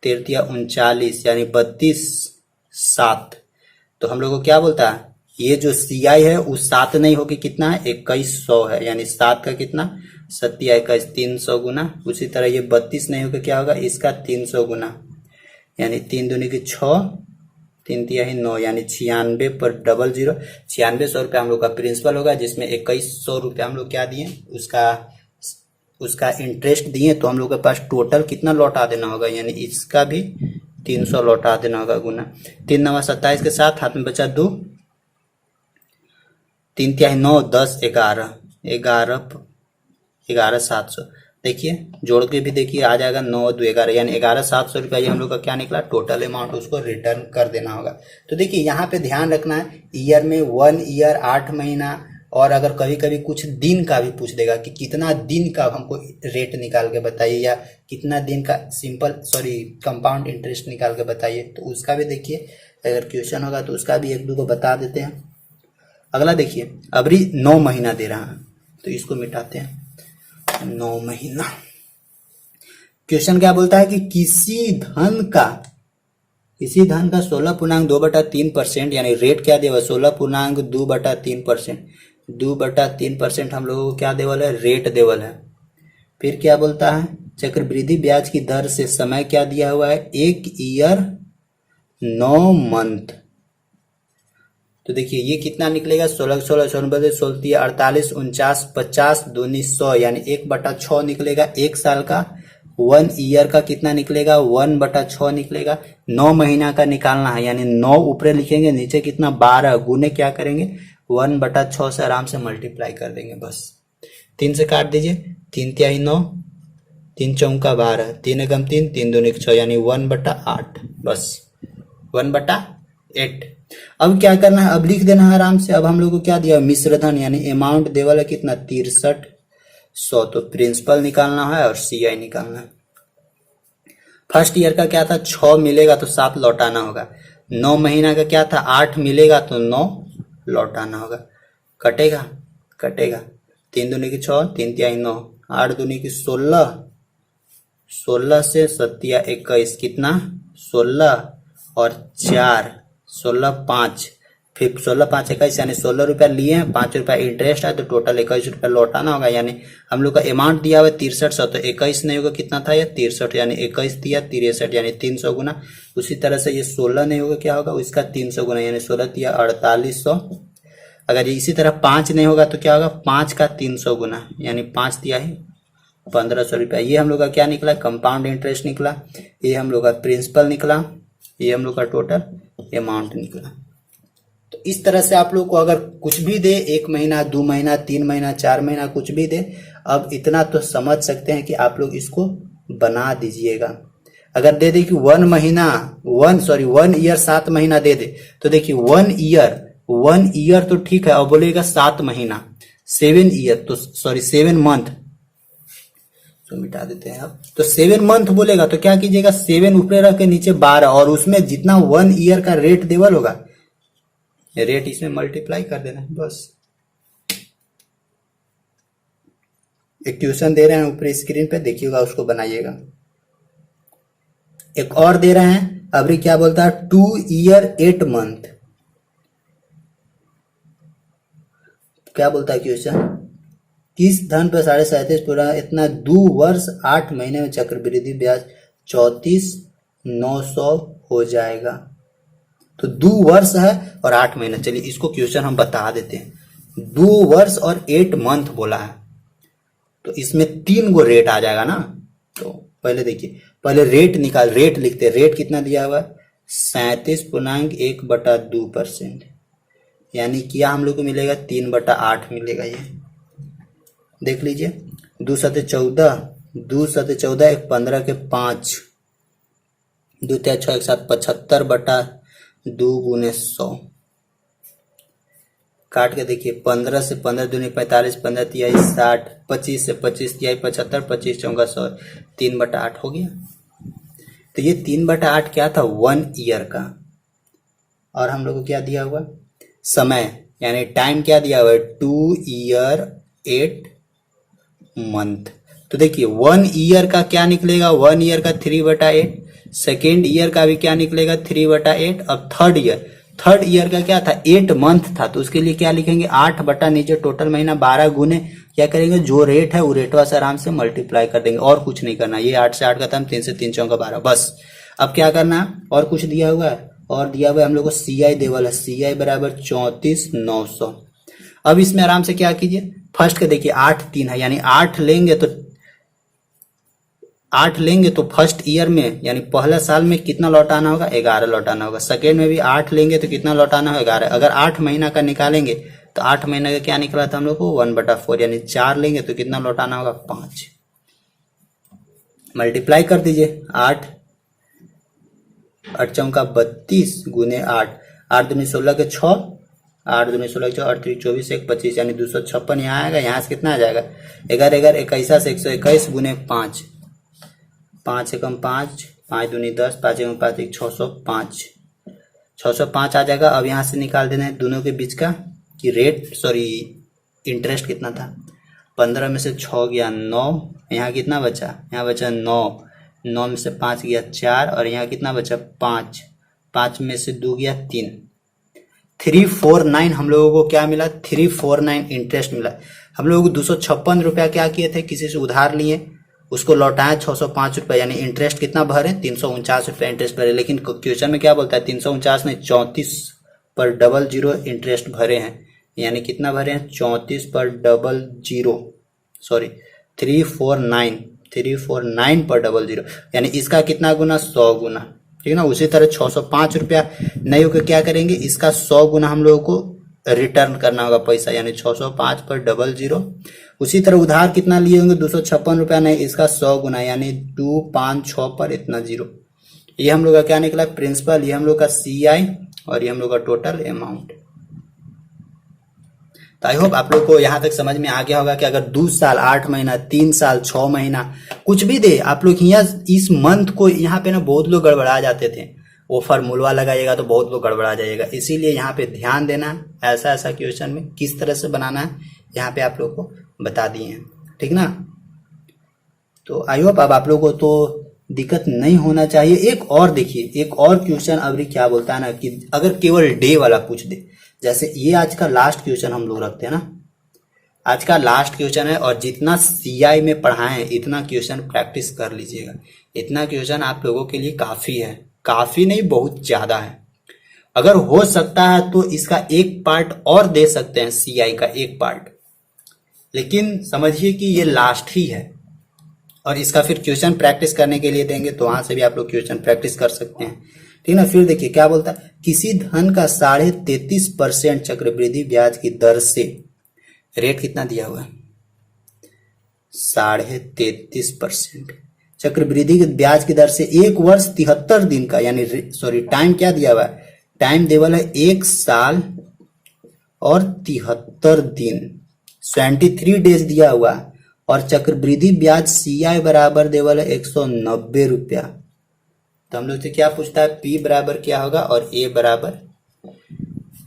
13 तिया 39, यानी 32 7। तो हम लोग को क्या बोलता है, ये जो CI है वो 7 नहीं होगी, कितना है 2100 है, यानी 7 का कितना 7 21 300 गुना। उसी तरह ये 32 नहीं होगा, क्या होगा इसका 300 गुना, यानी 3 दूनी की 6, 3 तिहाई 9, यानी 96 पर 00, 9600 रुपया हम लोग का प्रिंसिपल होगा, जिसमें 2100 रुपया हम लोग क्या दिए उसका इंटरेस्ट दिए। तो हम लोग के पास टोटल कितना लौटा देना होगा, यानी इसका भी 300 लौटा देना होगा गुना 3 9 27 के साथ हाथ में बचा 2, 3 तिहाई 9, 10, 11, 11,700। देखिए जोड़ के भी देखिए आ जाएगा 9 2 11 यानी 11,700 रुपया ये हम लोग का क्या निकला टोटल अमाउंट, उसको रिटर्न कर देना होगा। तो देखिए यहाँ पे ध्यान रखना है, ईयर में 1 ईयर 8 महीना, और अगर कभी कभी कुछ दिन का भी पूछ देगा कि कितना दिन का हमको रेट निकाल के बताइए, या कितना दिन का कंपाउंड इंटरेस्ट निकाल के बताइए, तो उसका भी देखिए अगर क्वेश्चन होगा तो उसका भी एक दो को बता देते हैं। अगला देखिए अभी 9 महीना दे रहा है, तो इसको मिटाते हैं। 9 महीना क्वेश्चन क्या बोलता है कि किसी धन का 16.2/3% यानी रेट क्या देवा 16.2/3%, 2/3% हम लोगों को क्या देवल है रेट देवल है। फिर क्या बोलता है चक्रवृद्धि ब्याज की दर से समय क्या दिया हुआ है 1 ईयर 9 मंथ। तो देखिए ये कितना निकलेगा 16 16 16 16 48 49 50 दूनी 100 यानी 1/6 निकलेगा। एक साल का 1 ईयर का कितना निकलेगा 1/6 निकलेगा। 9 महीना का निकालना है यानी 9 ऊपर लिखेंगे नीचे कितना 12 गुने क्या करेंगे 1/6 से आराम से मल्टीप्लाई कर देंगे। बस 3 से काट दीजिए 3 तिहाई 9 3 चौका 12 3 एकम 3 3 दूनी 6 यानी 1/8 बस 1/8। अब क्या करना है अब लिख देना है आराम से। अब हम लोग को क्या दिया मिश्रधन यानी अमाउंट देवल है कितना 6300। तो प्रिंसिपल निकालना है और सीआई निकालना है। फर्स्ट ईयर का क्या था 6 मिलेगा तो 7 लौटाना होगा। 9 महीना का क्या था 8 मिलेगा तो 9 लौटाना होगा। कटेगा 3 दूनी की 6 3 तिहाई 9 8 दूनी की 16 16 से 7 21 कितना 16 और 4 16 5 फिर 16 5 21 यानी 16 रुपया लिए हैं 5 रुपया इंटरेस्ट है तो टोटल 21 रुपया लौटाना होगा। यानी हम लोग का अमाउंट दिया हुआ है 6300 तो 21 नहीं होगा कितना था ये 63 यानी 21 दिया 63 यानी 300 गुना। उसी तरह से ये 16 नहीं होगा क्या होगा इसका 300 गुना यानी 16 दिया 4800। अगर इसी तरह 5 नहीं होगा तो क्या होगा 5 का 300 गुना यानी 5 दिया है 1500 रुपया। ये हम लोग का क्या निकला कंपाउंड इंटरेस्ट निकला। ये हम लोग का प्रिंसिपल निकला। ये हम लोग का टोटल अमाउंट निकला। तो इस तरह से आप लोग को अगर कुछ भी दे 1 महीना 2 महीना 3 महीना 4 महीना कुछ भी दे अब इतना तो समझ सकते हैं कि आप लोग इसको बना दीजिएगा। अगर दे दे कि 1 ईयर 7 महीना दे दे तो देखिए 1 ईयर तो ठीक है और बोलेगा 7 महीना 7 ईयर तो 7 मंथ तो मिटा देते हैं अब। तो 7 मंथ बोलेगा तो क्या कीजिएगा 7 ऊपर रख के नीचे 12 और उसमें जितना 1 ईयर का रेट देवल होगा रेट इसमें मल्टीप्लाई कर देना है बस। एक ट्यूशन दे रहे हैं ऊपर स्क्रीन पे देखिएगा उसको बनाइएगा। एक और दे रहे हैं अभी क्या बोलता है 2 ईयर 8 मंथ। क्या बोलता है क्वेश्चन किस धन पर 37.5 पूरा इतना 2 वर्ष 8 महीने में चक्रवृद्धि ब्याज 34,900 हो जाएगा। तो 2 वर्ष है और 8 महीने। चलिए इसको क्वेश्चन हम बता देते हैं। 2 वर्ष और 8 मंथ बोला है तो इसमें 3 गो रेट आ जाएगा ना। तो पहले देखिए पहले रेट निकाल रेट लिखते हैं। रेट कितना दिया हुआ 37.1/2% यानी क्या हम लोग को मिलेगा 3/8 मिलेगा। ये देख लीजिए 2 सते 14 2 सते 14 1 15 के 5 2 तिहाई 6 1 7 75/2 गुने 100 काट के देखिए 15 से 15 दूनी 45 15 तिहाई 60 25 से 25 तिहाई 75 25 चौका 100 3/8 हो गया। तो ये 3/8 क्या था 1 ईयर का। और हम लोग को क्या दिया हुआ समय यानी टाइम क्या दिया हुआ है 2 ईयर 8 मंथ। तो देखिए 1 ईयर का क्या निकलेगा 1 ईयर का 3/8 सेकेंड ईयर का भी क्या निकलेगा 3/8। अब थर्ड ईयर का क्या था 8 मंथ था तो उसके लिए क्या लिखेंगे 8 बटा नीचे टोटल महीना 12 गुने क्या करेंगे जो रेट है वो रेटवा से आराम से मल्टीप्लाई कर देंगे और कुछ नहीं करना। ये 8 से 8 का था 3 से 3 चौका 12 बस। अब क्या करना है और कुछ दिया हुआ है और दिया हुआ है हम लोग को सीआई देवल है सीआई बराबर 34,900। अब इसमें आराम से क्या कीजिए फर्स्ट का देखिए 8 3 है यानी 8 लेंगे तो फर्स्ट ईयर में यानी पहला साल में कितना लौटाना होगा 11 लौटाना होगा। सेकेंड में भी 8 लेंगे तो कितना लौटाना होगा 11। अगर 8 महीना का निकालेंगे तो 8 महीने का क्या निकला था हम लोग को 1/4, यानी 4 लेंगे तो कितना लौटाना होगा 5। मल्टीप्लाई कर दीजिए 8 8 चौका 32 गुने 8, 8 दूनी 16 के 6, 8 दूनी 16 के 6, 8 3 24 1 25, यानी 256 यहाँ आएगा। यहाँ से कितना आ जाएगा 11 11 21 से 121 गुने 5, 5 एकम 5, 5 दूनी 10, 5 एकम 5 1 605, 605 आ जाएगा। अब यहाँ से निकाल देना है दोनों के बीच का कि रेट इंटरेस्ट कितना था। 15 में से 6 गया 9, यहाँ कितना बचा, यहाँ बचा 9, 9 में से 5 गया 4, और यहाँ कितना बचा 5, 5 में से 2 गया 3, 349 हम लोगों को क्या मिला, 349 इंटरेस्ट मिला। हम लोगों को 256 रुपया क्या किए थे, किसी से उधार लिए, उसको लौटाए 605 रुपया, यानी इंटरेस्ट कितना भरे 349 रुपया इंटरेस्ट भरे। लेकिन क्वेश्चन में क्या बोलता है 349 नहीं 34 पर 00 इंटरेस्ट भरे हैं, यानी कितना भरे हैं 34 पर 00 सॉरी 349 पर 00, यानी इसका कितना गुना 100 गुना, ठीक है ना। उसी तरह 605 रुपया नहीं होकर क्या करेंगे, इसका 100 गुना हम लोगों को रिटर्न करना होगा पैसा, यानी 605 पर 00। उसी तरह उधार कितना लिए होंगे 256 रुपया, नहीं इसका 100 गुना, यानी 256 पर इतना 0। ये हम लोग का क्या निकला प्रिंसिपल, ये हम लोग का CI, और ये हम लोग का टोटल अमाउंट। तो आई होप आप लोग को यहाँ तक समझ में आ गया होगा कि अगर 2 साल 8 महीना 3 साल 6 महीना कुछ भी दे, आप लोग यहाँ इस मंथ को यहाँ पे ना बहुत लोग गड़बड़ा जाते थे, वो फॉर्मूला लगाइएगा तो बहुत लोग गड़बड़ा जाएगा। इसीलिए यहाँ पे ध्यान देना, ऐसा ऐसा क्वेश्चन में किस तरह से बनाना है यहाँ पे आप लोग को बता दिए हैं, ठीक ना। तो आई होप अब आप लोग को तो दिक्कत नहीं होना चाहिए। एक और देखिए, एक और क्वेश्चन अभी क्या बोलता है ना कि अगर केवल डे वाला पूछ दे, जैसे ये आज का लास्ट क्वेश्चन हम लोग रखते हैं ना, आज का लास्ट क्वेश्चन है, और जितना CI में पढ़ाए हैं इतना क्वेश्चन प्रैक्टिस कर लीजिएगा। इतना क्वेश्चन आप लोगों के लिए काफी है, काफी नहीं बहुत ज्यादा है। अगर हो सकता है तो इसका एक पार्ट और दे सकते हैं, CI का एक पार्ट, लेकिन समझिए कि ये लास्ट ही है, और इसका फिर क्वेश्चन प्रैक्टिस करने के लिए देंगे, तो वहां से भी आप लोग क्वेश्चन प्रैक्टिस कर सकते हैं, ठीक ना। फिर देखिए क्या बोलता है, किसी धन का 33.5% चक्रवृद्धि ब्याज की दर से, रेट कितना दिया हुआ है 33.5% चक्रवृद्धि के ब्याज की दर से 1 वर्ष 73 दिन का, यानी टाइम क्या दिया हुआ है, टाइम देवल है 1 साल और 73 दिन, 73 डेज दिया हुआ है, और चक्रवृद्धि ब्याज CI बराबर देवल है 190 रुपया। तो हम लोग से क्या पूछता है, P बराबर क्या होगा और A बराबर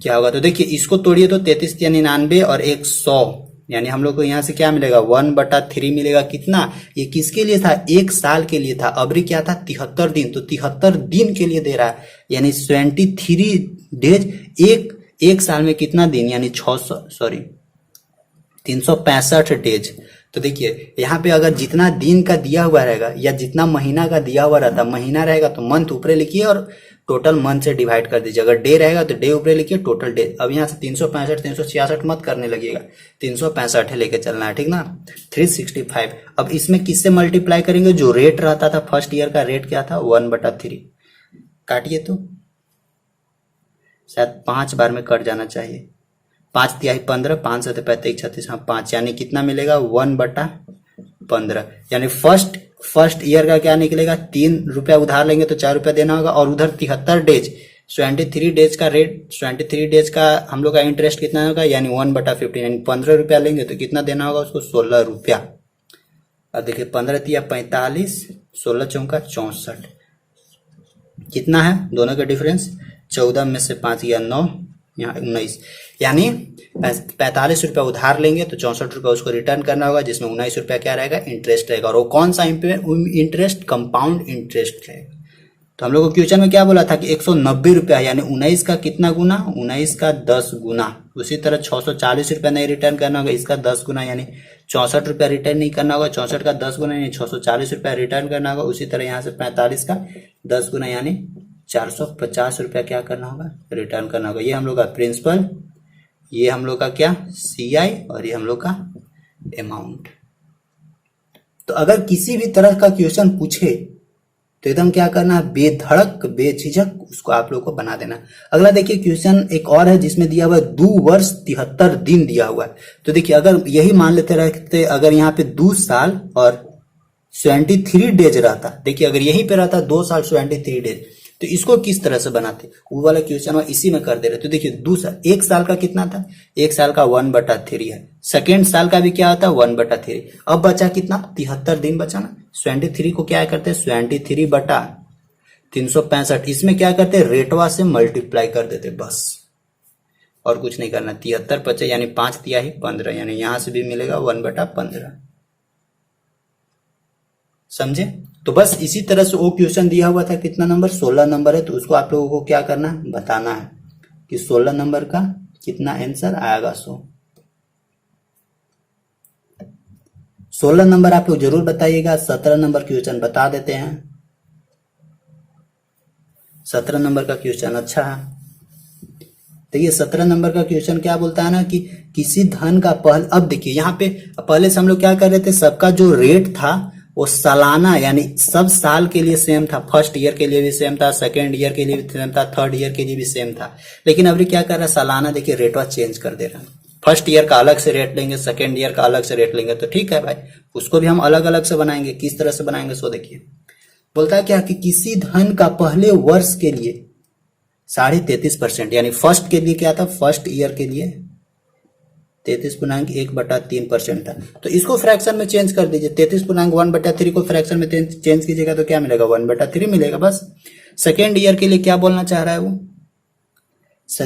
क्या होगा। तो देखिए इसको तोड़िए तो 33 या 99 और 100, यानी हम लोग को यहाँ से क्या मिलेगा 1/3 मिलेगा। कितना, ये किसके लिए था, 1 साल के लिए था, अबरी क्या था 73 दिन, तो 73 दिन के लिए दे रहा है, यानी 73 डेज। एक साल में कितना दिन, यानी 365 डेज। तो देखिए यहाँ पे अगर जितना दिन का दिया हुआ रहेगा या जितना महीना का दिया हुआ रहता, महीना रहेगा तो मंथ ऊपरे लिखिए और टोटल मंथ से डिवाइड कर दीजिए। अगर डे रहेगा तो डे ऊपरे लिखिए, टोटल डे। अब यहाँ से 365 366 मत करने लगिएगा, 365 लेके चलना है, ठीक ना। 365। अब इसमें किससे मल्टीप्लाई करेंगे, जो रेट रहता था फर्स्ट ईयर का रेट क्या था 1/3, काटिए तो शायद 5 बार में कट जाना चाहिए, 5 तिहाई 15, 5 7 35 36, हाँ 5, यानी कितना मिलेगा 1/15, यानी फर्स्ट ईयर का क्या निकलेगा, 3 रुपया उधार लेंगे तो 4 रुपया देना होगा, और उधर 73 डेज 23 डेज का रेट, 23 डेज का हम लोग का इंटरेस्ट कितना होगा, यानी 1/15, यानी 15 रुपया लेंगे तो कितना देना होगा उसको 16 रुपया। अब देखिए 15 तिया 45, 16 चौका 64, कितना है दोनों का डिफरेंस, 14 में से 5 गया 9, यहाँ 19, यानी 45 रुपया उधार लेंगे तो 64 रुपया उसको रिटर्न करना होगा, जिसमें 19 रुपया क्या रहेगा इंटरेस्ट रहेगा, और वो कौन सा इंटरेस्ट, कंपाउंड इंटरेस्ट रहेगा। तो हम लोग को क्वेश्चन में क्या बोला था कि 190 रुपया, यानी 19 का कितना गुना, 19 का 10 गुना। उसी तरह 640 रुपया नहीं रिटर्न करना होगा, इसका 10 गुना, यानी 64 रुपया रिटर्न नहीं करना होगा, 64 का 10 गुना यानी 640 रुपया रिटर्न करना होगा। उसी तरह यहाँ से 45 का 10 गुना यानी 450 रुपया क्या करना होगा, रिटर्न करना होगा। ये हम लोग का प्रिंसिपल, ये हम लोग का क्या CI, और ये हम लोग का अमाउंट। तो अगर किसी भी तरह का क्वेश्चन पूछे, तो एकदम क्या करना है, बेधड़क बेझिझक उसको आप लोग को बना देना। अगला देखिए क्वेश्चन एक और है जिसमें दिया हुआ है 2 वर्ष 73 दिन दिया हुआ है। तो देखिए अगर यही मान लेते रहते, अगर यहाँ पे 2 साल और 73 डेज रहता, देखिए अगर यहीं पे रहता 2 साल 73 डेज, तो इसको किस तरह से बनाते, वो वाला क्वेश्चन इसी में कर दे रहे। तो देखिए 2 साल, 1 साल का कितना था, 1 साल का 1/3 है, सेकेंड साल का भी क्या होता है 1/3। अब बचा कितना, 73 दिन बचा ना। 73 को क्या करते हैं, 73/365, इसमें क्या करते हैं, रेटवा से मल्टीप्लाई कर देते बस, और कुछ नहीं करना। 73 बचे यानी 5 तिया ही 15, यानी यहां से भी मिलेगा 1/15, समझे। तो बस इसी तरह से वो क्वेश्चन दिया हुआ था, कितना नंबर, 16 नंबर है। तो उसको आप लोगों को क्या करना है, बताना है कि 16 नंबर का कितना आंसर आएगा। 16 नंबर आप लोग जरूर बताइएगा। 17 नंबर क्वेश्चन बता देते हैं। 17 नंबर का क्वेश्चन अच्छा है। देखिए 17 नंबर का क्वेश्चन क्या बोलता है ना कि किसी धन का अब देखिए यहाँ पे पहले से हम लोग क्या कर रहे थे, सबका जो रेट था वो सालाना, यानी सब साल के लिए सेम था। फर्स्ट ईयर के लिए भी सेम था, सेकेंड ईयर के लिए भी सेम था, थर्ड ईयर के लिए भी सेम था। लेकिन अभी क्या कर रहा है, सालाना देखिए रेटवा चेंज कर दे रहा है। फर्स्ट ईयर का अलग से रेट लेंगे, सेकेंड ईयर का अलग से रेट लेंगे, तो ठीक है भाई, उसको भी हम अलग अलग से बनाएंगे। किस तरह से बनाएंगे सो देखिए, बोलता है क्या कि किसी धन का पहले वर्ष के लिए 33.5%, यानी फर्स्ट के लिए क्या था, फर्स्ट ईयर के लिए 33.1/3% था। तो इसको फ्रैक्शन में चेंज कर दीजिए। 33.1/3 को फ्रैक्शन में चेंज कीजिएगा तो क्या मिलेगा, 1/3 मिलेगा बस। सेकेंड ईयर के लिए क्या बोलना चाह रहा है वो,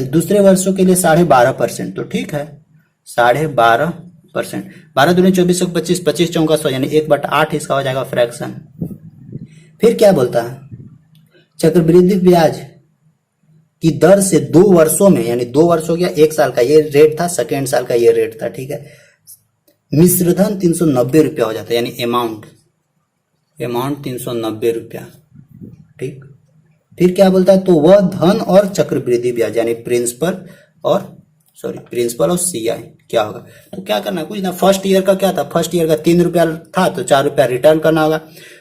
दूसरे वर्षों के लिए 12.5%, तो ठीक है 12.5%। 12 दूनी 24, 25, 25 चौका 100, यानी 1/8 इसका हो जाएगा फ्रैक्शन। फिर क्या बोलता है, चक्रवृद्धि ब्याज की दर से 2 वर्षों में, यानी 2 वर्ष हो गया, 1 साल का ये रेट था, सेकेंड साल का ये रेट था, ठीक है। मिश्रधन 390 रुपया हो जाता है, यानी अमाउंट 390 रुपया, ठीक। फिर क्या बोलता है, तो वह धन और चक्रवृद्धि ब्याज, यानी प्रिंसिपल और सीआई क्या होगा। तो क्या करना, कुछ ना, फर्स्ट ईयर का क्या था, फर्स्ट ईयर का 3 रुपया था तो 4 रुपया रिटर्न करना होगा।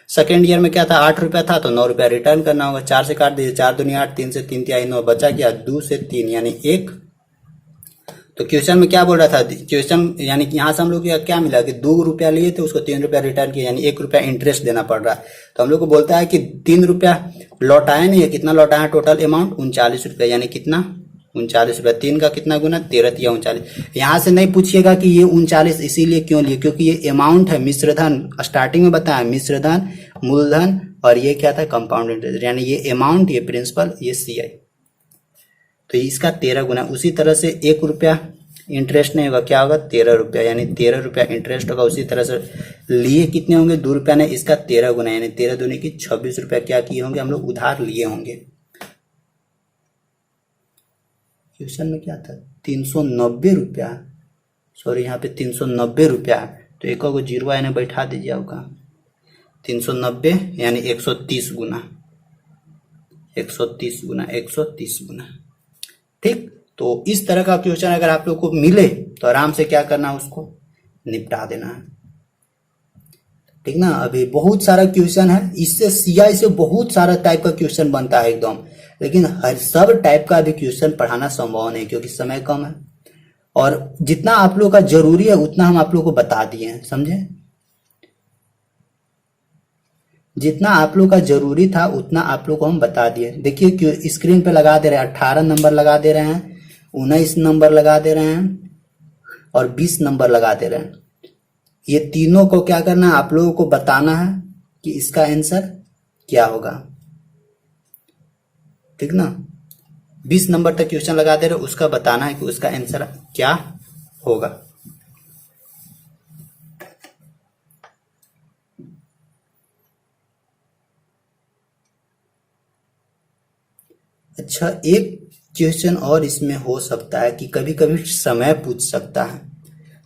सेकेंड ईयर में क्या था, 8 रुपया था तो 9 रुपया रिटर्न करना होगा। 4 से काट दीजिए, 4 दूनी 8, 3 से 3 तिहाई 9, बचा क्या, 2 से 3 यानी 1। तो क्वेश्चन में क्या बोल रहा था, क्वेश्चन यानी कि यहाँ से हम लोग क्या मिला कि 2 रुपया लिए थे, उसको 3 रुपया रिटर्न किया, यानी 1 रुपया इंटरेस्ट देना पड़ रहा है। तो हम लोग को बोलता है कि 3 रुपया लौटाया नहीं है, कितना लौटाया, टोटल अमाउंट 39 रुपया, यानी कितना 39 रुपया। 3 का कितना गुना, 13 तिया 39। यहाँ से नहीं पूछिएगा कि ये 39 इसीलिए क्यों लिए, क्योंकि ये अमाउंट है, मिश्रधन, स्टार्टिंग में बताया मिश्रधन, मूलधन, और ये क्या था, कंपाउंड इंटरेस्ट, यानी ये अमाउंट, ये प्रिंसिपल, ये सीआई। तो इसका 13 गुना। उसी तरह से 1 रुपया इंटरेस्ट नहीं होगा, क्या होगा, 13 रुपया, यानी 13 रुपया इंटरेस्ट होगा। उसी तरह से लिए कितने होंगे, 2 रुपया ने, इसका 13 गुना, यानी 13 दूनी की 26 रुपया क्या किए होंगे, हम लोग उधार लिए होंगे। क्वेश्चन में क्या था, 390 रुपया, सॉरी यहाँ पे 390 रुपया, तो एक को जीरो यानी बैठा दीजिए आपका 390 यानी 130 गुना, 130 गुना, 130 गुना, ठीक। तो इस तरह का क्वेश्चन अगर आप लोग को मिले तो आराम से क्या करना, उसको निपटा देना है, ठीक ना। अभी बहुत सारा क्वेश्चन है, इससे सीआई से बहुत सारा टाइप का क्वेश्चन बनता है एकदम, लेकिन हर सब टाइप का अभी क्वेश्चन पढ़ाना संभव नहीं क्योंकि समय कम है, और जितना आप लोग का जरूरी है उतना हम आप लोग को बता दिए हैं, समझे। जितना आप लोग का जरूरी था उतना आप लोग को हम बता दिए। देखिए स्क्रीन पे लगा दे रहे हैं, 18 नंबर लगा दे रहे हैं, 19 नंबर लगा दे रहे हैं और 20 नंबर लगा दे रहे हैं। ये तीनों को क्या करना है, आप लोगों को बताना है कि इसका आंसर क्या होगा, ठीक ना। 20 नंबर तक क्वेश्चन लगा दे रहे, उसका बताना है कि उसका आंसर क्या होगा। अच्छा, एक क्वेश्चन और इसमें हो सकता है कि कभी कभी समय पूछ सकता है,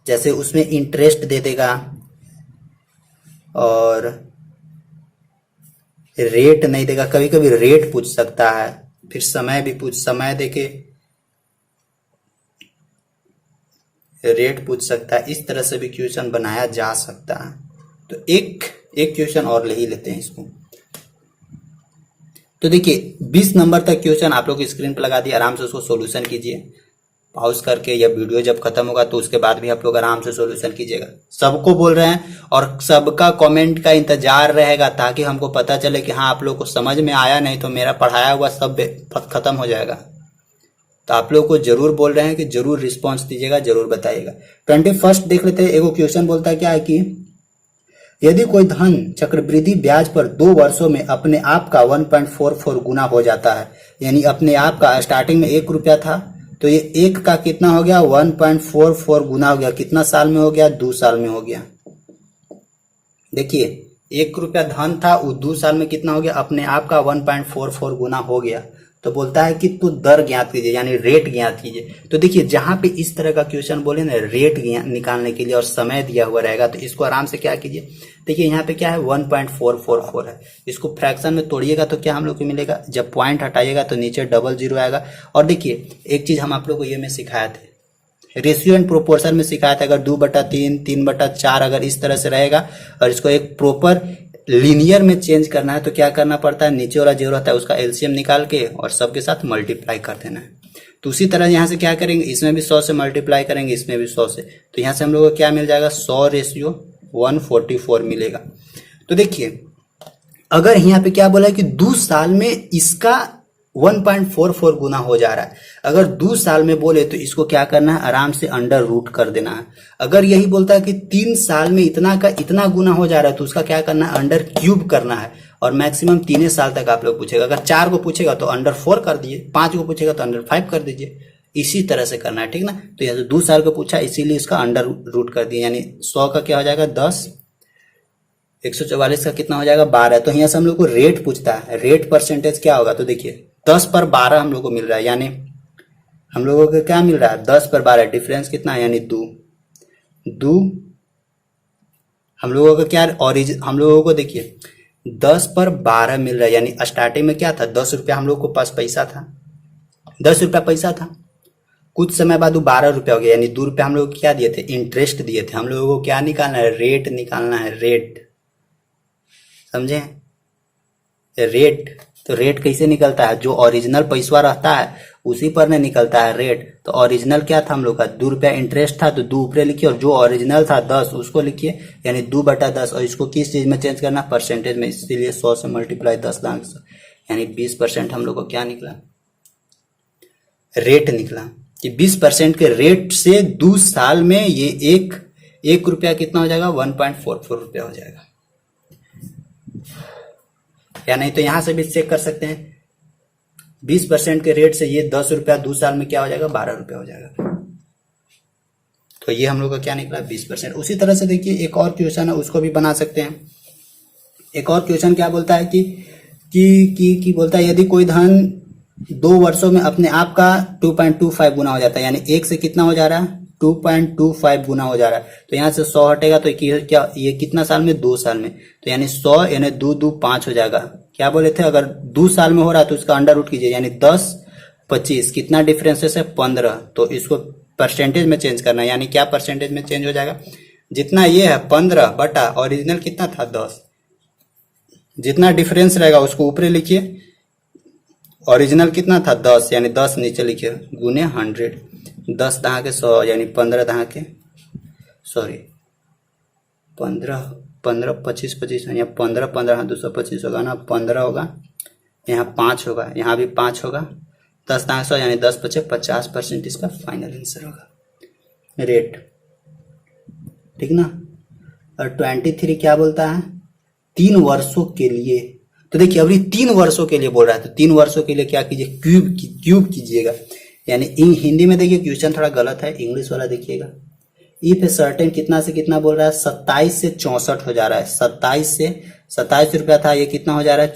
जैसे उसमें इंटरेस्ट दे देगा और रेट नहीं देगा, कभी कभी रेट पूछ सकता है, फिर समय भी समय देके रेट पूछ सकता है। इस तरह से भी क्वेश्चन बनाया जा सकता है। तो एक क्वेश्चन और ले ही लेते हैं इसको। तो देखिए 20 नंबर तक क्वेश्चन आप लोग स्क्रीन पर लगा दिए, आराम से उसको सोल्यूशन कीजिए पॉज करके, या वीडियो जब खत्म होगा तो उसके बाद भी आप लोग आराम से सोल्यूशन कीजिएगा। सबको बोल रहे हैं और सबका कमेंट का इंतजार रहेगा ताकि हमको पता चले कि हाँ आप लोग को समझ में आया, नहीं तो मेरा पढ़ाया हुआ सब खत्म हो जाएगा। तो आप लोग को जरूर बोल रहे हैं कि जरूर रिस्पॉन्स दीजिएगा, जरूर बताइएगा। 21 देख लेते हैं। एगो क्वेश्चन बोलता है क्या है कि यदि कोई धन चक्रवृद्धि ब्याज पर 2 वर्षों में अपने आप का 1.44 गुना हो जाता है, यानी अपने आप का स्टार्टिंग में 1 रुपया था तो ये 1 का कितना हो गया 1.44 गुना हो गया, कितना साल में हो गया 2 साल में हो गया। देखिए 1 रुपया धन था, वो 2 साल में कितना हो गया अपने आप का 1.44 गुना हो गया। तो बोलता है कि तो दर ज्ञात कीजिए, यानी रेट ज्ञात कीजिए। तो देखिए जहां पे इस तरह का क्वेश्चन बोले ना रेट निकालने के लिए और समय दिया हुआ रहेगा, तो इसको आराम से क्या कीजिए। देखिए यहाँ पे क्या है 1.444 है, इसको फ्रैक्शन में तोड़िएगा तो क्या हम लोग को मिलेगा, जब पॉइंट हटाइएगा तो नीचे डबल जीरो आएगा। और देखिए एक चीज हम आप लोग को ये में सिखाए थे, रेशियो एंड प्रोपोर्शन में सिखाया था, अगर 2/3 3/4 अगर इस तरह से रहेगा और इसको एक प्रॉपर लीनियर में चेंज करना है तो क्या करना पड़ता है, नीचे वाला जीरो रहता है उसका एलसीएम निकाल के और सबके साथ मल्टीप्लाई कर देना है। तो उसी तरह यहाँ से क्या करेंगे, इसमें भी 100 से मल्टीप्लाई करेंगे, इसमें भी 100 से, तो यहाँ से हम लोग को क्या मिल जाएगा 100/144 मिलेगा। तो देखिए अगर यहाँ पे क्या बोला है कि 2 साल में इसका 1.44 गुना हो जा रहा है, अगर 2 साल में बोले तो इसको क्या करना है आराम से अंडर रूट कर देना है। अगर यही बोलता है कि 3 साल में इतना का इतना गुना हो जा रहा है तो उसका क्या करना है अंडर क्यूब करना है, और मैक्सिमम 3 साल तक आप लोग पूछेगा। अगर 4 को पूछेगा तो अंडर 4 कर दीजिए, 5 को पूछेगा तो अंडर 5 कर दीजिए, इसी तरह से करना है, ठीक ना। तो यहाँ से 2 साल को पूछा इसीलिए इसका अंडर रूट कर दिए, यानी 100 का क्या हो जाएगा 10, 144 का कितना हो जाएगा 12। तो यहाँ से हम लोग को रेट पूछता है, रेट परसेंटेज क्या होगा, तो देखिए 10/12 हम लोग को मिल रहा है, यानी हम लोगों को क्या मिल रहा है 10/12, डिफरेंस कितना है यानी 2 हम लोगों को क्या हम लोगों को देखिए 10/12 मिल रहा है, यानी स्टार्टिंग में क्या था 10 रुपया हम लोग को पास पैसा था, 10 रुपया पैसा था, कुछ समय बाद वो 12 रुपया हो गया, यानी 2 रुपया हम लोग को क्या दिए थे इंटरेस्ट दिए थे। हम लोगों को क्या निकालना है रेट निकालना है, रेट, समझे रेट। तो रेट कैसे निकलता है, जो ओरिजिनल पैसा रहता है उसी पर नहीं निकलता है रेट। तो ओरिजिनल क्या था हम लोग का 2 रुपया इंटरेस्ट था, तो 2 ऊपर लिखिए, और जो ओरिजिनल था 10 उसको लिखिए, यानी 2/10। और इसको किस चीज में चेंज करना परसेंटेज में, इसीलिए 100 से मल्टीप्लाई 10 यानी 20% हम लोग को क्या निकला रेट निकला। कि 20% के रेट से 2 साल में ये एक रुपया कितना हो जाएगा 1.44 रुपया हो जाएगा, या नहीं तो यहां से भी चेक कर सकते हैं 20% के रेट से ये 10 रुपया 2 साल में क्या हो जाएगा 12 रुपया हो जाएगा। तो ये हम लोग का क्या निकला 20%। उसी तरह से देखिए एक और क्वेश्चन है उसको भी बना सकते हैं। एक और क्वेश्चन क्या बोलता है कि बोलता है यदि कोई धन 2 वर्षों में अपने आप का 2.25 गुना हो जाता है, यानी 1 से कितना हो जा रहा है 2.25 गुना हो जा रहा है। तो यहाँ से 100 हटेगा तो क्या ये कितना साल में 2 साल में, तो यानी 100 यानी 2 2 5 हो जाएगा। क्या बोले थे अगर 2 साल में हो रहा है तो इसका अंडर रूट कीजिए, यानी 10 25 कितना डिफरेंसेस है 15। तो इसको परसेंटेज में चेंज करना है, यानी क्या परसेंटेज में चेंज हो जाएगा, जितना ये है 15 बटा ओरिजिनल कितना था 10, जितना डिफरेंस रहेगा उसको ऊपर लिखिए, ओरिजिनल कितना था 10 यानी 10 नीचे लिखिए गुने 100, 10 दहा के 100 यानी 15 दहा के 15 25 25 यहाँ 15 15 225 होगा ना, 15 होगा, यहाँ 5 होगा, यहाँ भी 5 होगा, 10 दहा 100 यानी 10 × 50% इसका फाइनल आंसर होगा रेट, ठीक ना। और 23 क्या बोलता है 3 वर्षों के लिए। तो देखिए अभी 3 वर्षों के लिए बोल रहा है, तो 3 वर्षों के लिए क्या कीजिए क्यूब कीजिएगा, यानी हिंदी में देखिए क्वेश्चन थोड़ा गलत है, इंग्लिश वाला देखिएगा। इफ सर्टेन कितना से कितना बोल रहा है 27 से 64 हो जा रहा है, 27 रुपया था ये कितना हो जा रहा है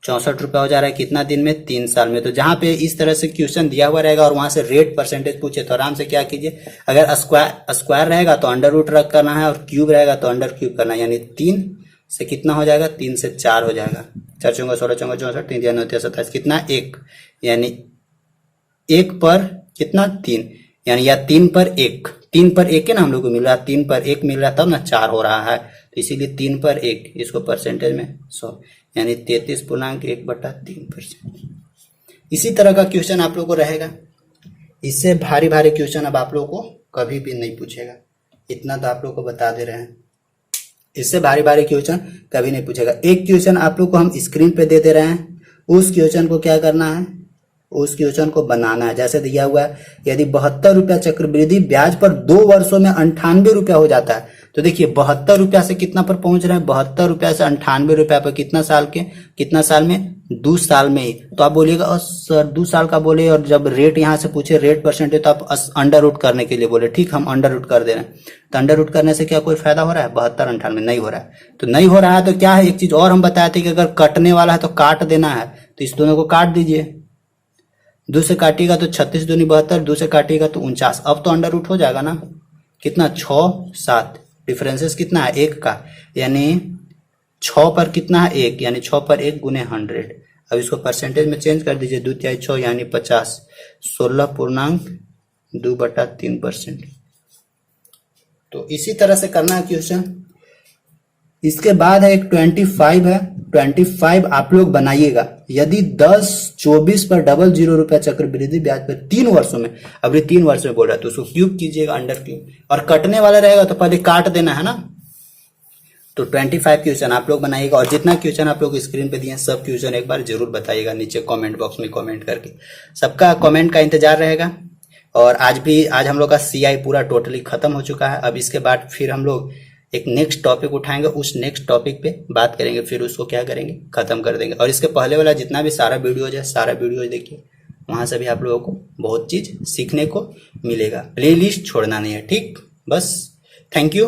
64 रुपया हो जा रहा है, कितना दिन में 3 साल में। तो जहां पे इस तरह से क्वेश्चन दिया हुआ रहेगा और वहां से रेट परसेंटेज पूछे तो आराम से क्या कीजिए, अगर स्क्वायर रहेगा तो अंडर रूट रख करना है और क्यूब रहेगा तो अंडर क्यूब करना है, यानी 3 से कितना हो जाएगा 3 से 4 हो जाएगा, 4 चौंगा 16 चौंगा 64 3 9 27 कितना 1, यानी 1 पर कितना 3, यानी या 3 पर 1 है ना हम लोग को मिल रहा है, 3 पर 1 मिल रहा है तब ना 4 हो रहा है, तो इसीलिए 3 पर 1 इसको परसेंटेज में 100, यानी 33.1/3%। इसी तरह का क्वेश्चन आप लोग को रहेगा। इससे भारी भारी क्वेश्चन अब आप लोग को कभी भी नहीं पूछेगा, इतना तो आप लोग को बता दे रहे हैं। इससे भारी भारी क्वेश्चन कभी नहीं पूछेगा। एक क्वेश्चन आप लोग को हम स्क्रीन पे दे रहे हैं, उस क्वेश्चन को क्या करना है, उस क्वेश्चन को बनाना है। जैसे दिया हुआ है, यदि 72 रुपया चक्रवृद्धि ब्याज पर 2 वर्षों में 98 रुपया हो जाता है, तो देखिए 72 रुपया से कितना पर पहुंच रहे हैं, 72 रुपया से 98 रुपया पर कितना साल में 2 साल में ही। तो आप बोलिएगा सर 2 साल का बोले, और जब रेट यहाँ से पूछे रेट परसेंटेज, तो आप अंडर रूट करने के लिए बोले, ठीक हम अंडर रूट कर दे रहे हैं। तो अंडर रूट करने से क्या कोई फायदा हो रहा है? 72 98 नहीं हो रहा है। तो नहीं हो रहा है तो क्या है, एक चीज और हम बताए थे कि अगर कटने वाला है तो काट देना है, तो इस दोनों को काट दीजिए। 2 से काटिएगा तो 36 दूनी 72, 2 से काटिएगा तो 49। अब तो अंडर रूट हो जाएगा ना, कितना 6 7, डिफरेंसेस कितना है 1 का, यानी 6 पर कितना है 1, यानी 6 पर 1 गुने 100। अब इसको परसेंटेज में चेंज कर दीजिए, 2 तिहाई 6 यानी 50, 16.2/3%। तो इसी तरह से करना है क्वेश्चन। इसके बाद है एक 25 है, 25 आप लोग बनाइएगा। यदि 10/24 पर 00 रुपया चक्रवृद्धि ब्याज पर 3 वर्षों में, अभी 3 वर्ष में बोल रहा है, तो उसको क्यूब कीजिएगा, अंडर क्यूब, और कटने वाला रहेगा तो पहले काट देना है ना। तो 25 क्वेश्चन आप लोग बनाइएगा, और जितना क्वेश्चन आप लोग स्क्रीन पे दिए सब क्वेश्चन एक बार जरूर बताइएगा नीचे कमेंट बॉक्स में कमेंट करके। सबका कमेंट का इंतजार रहेगा। और आज हम लोग का सीआई पूरा टोटली खत्म हो चुका है। अब इसके बाद फिर हम लोग एक नेक्स्ट टॉपिक उठाएंगे, उस नेक्स्ट टॉपिक पे बात करेंगे, फिर उसको क्या करेंगे, खत्म कर देंगे। और इसके पहले वाला जितना भी सारा वीडियोज है, सारा वीडियोज देखिए, वहां से भी आप लोगों को बहुत चीज सीखने को मिलेगा। प्लेलिस्ट छोड़ना नहीं है, ठीक। बस थैंक यू।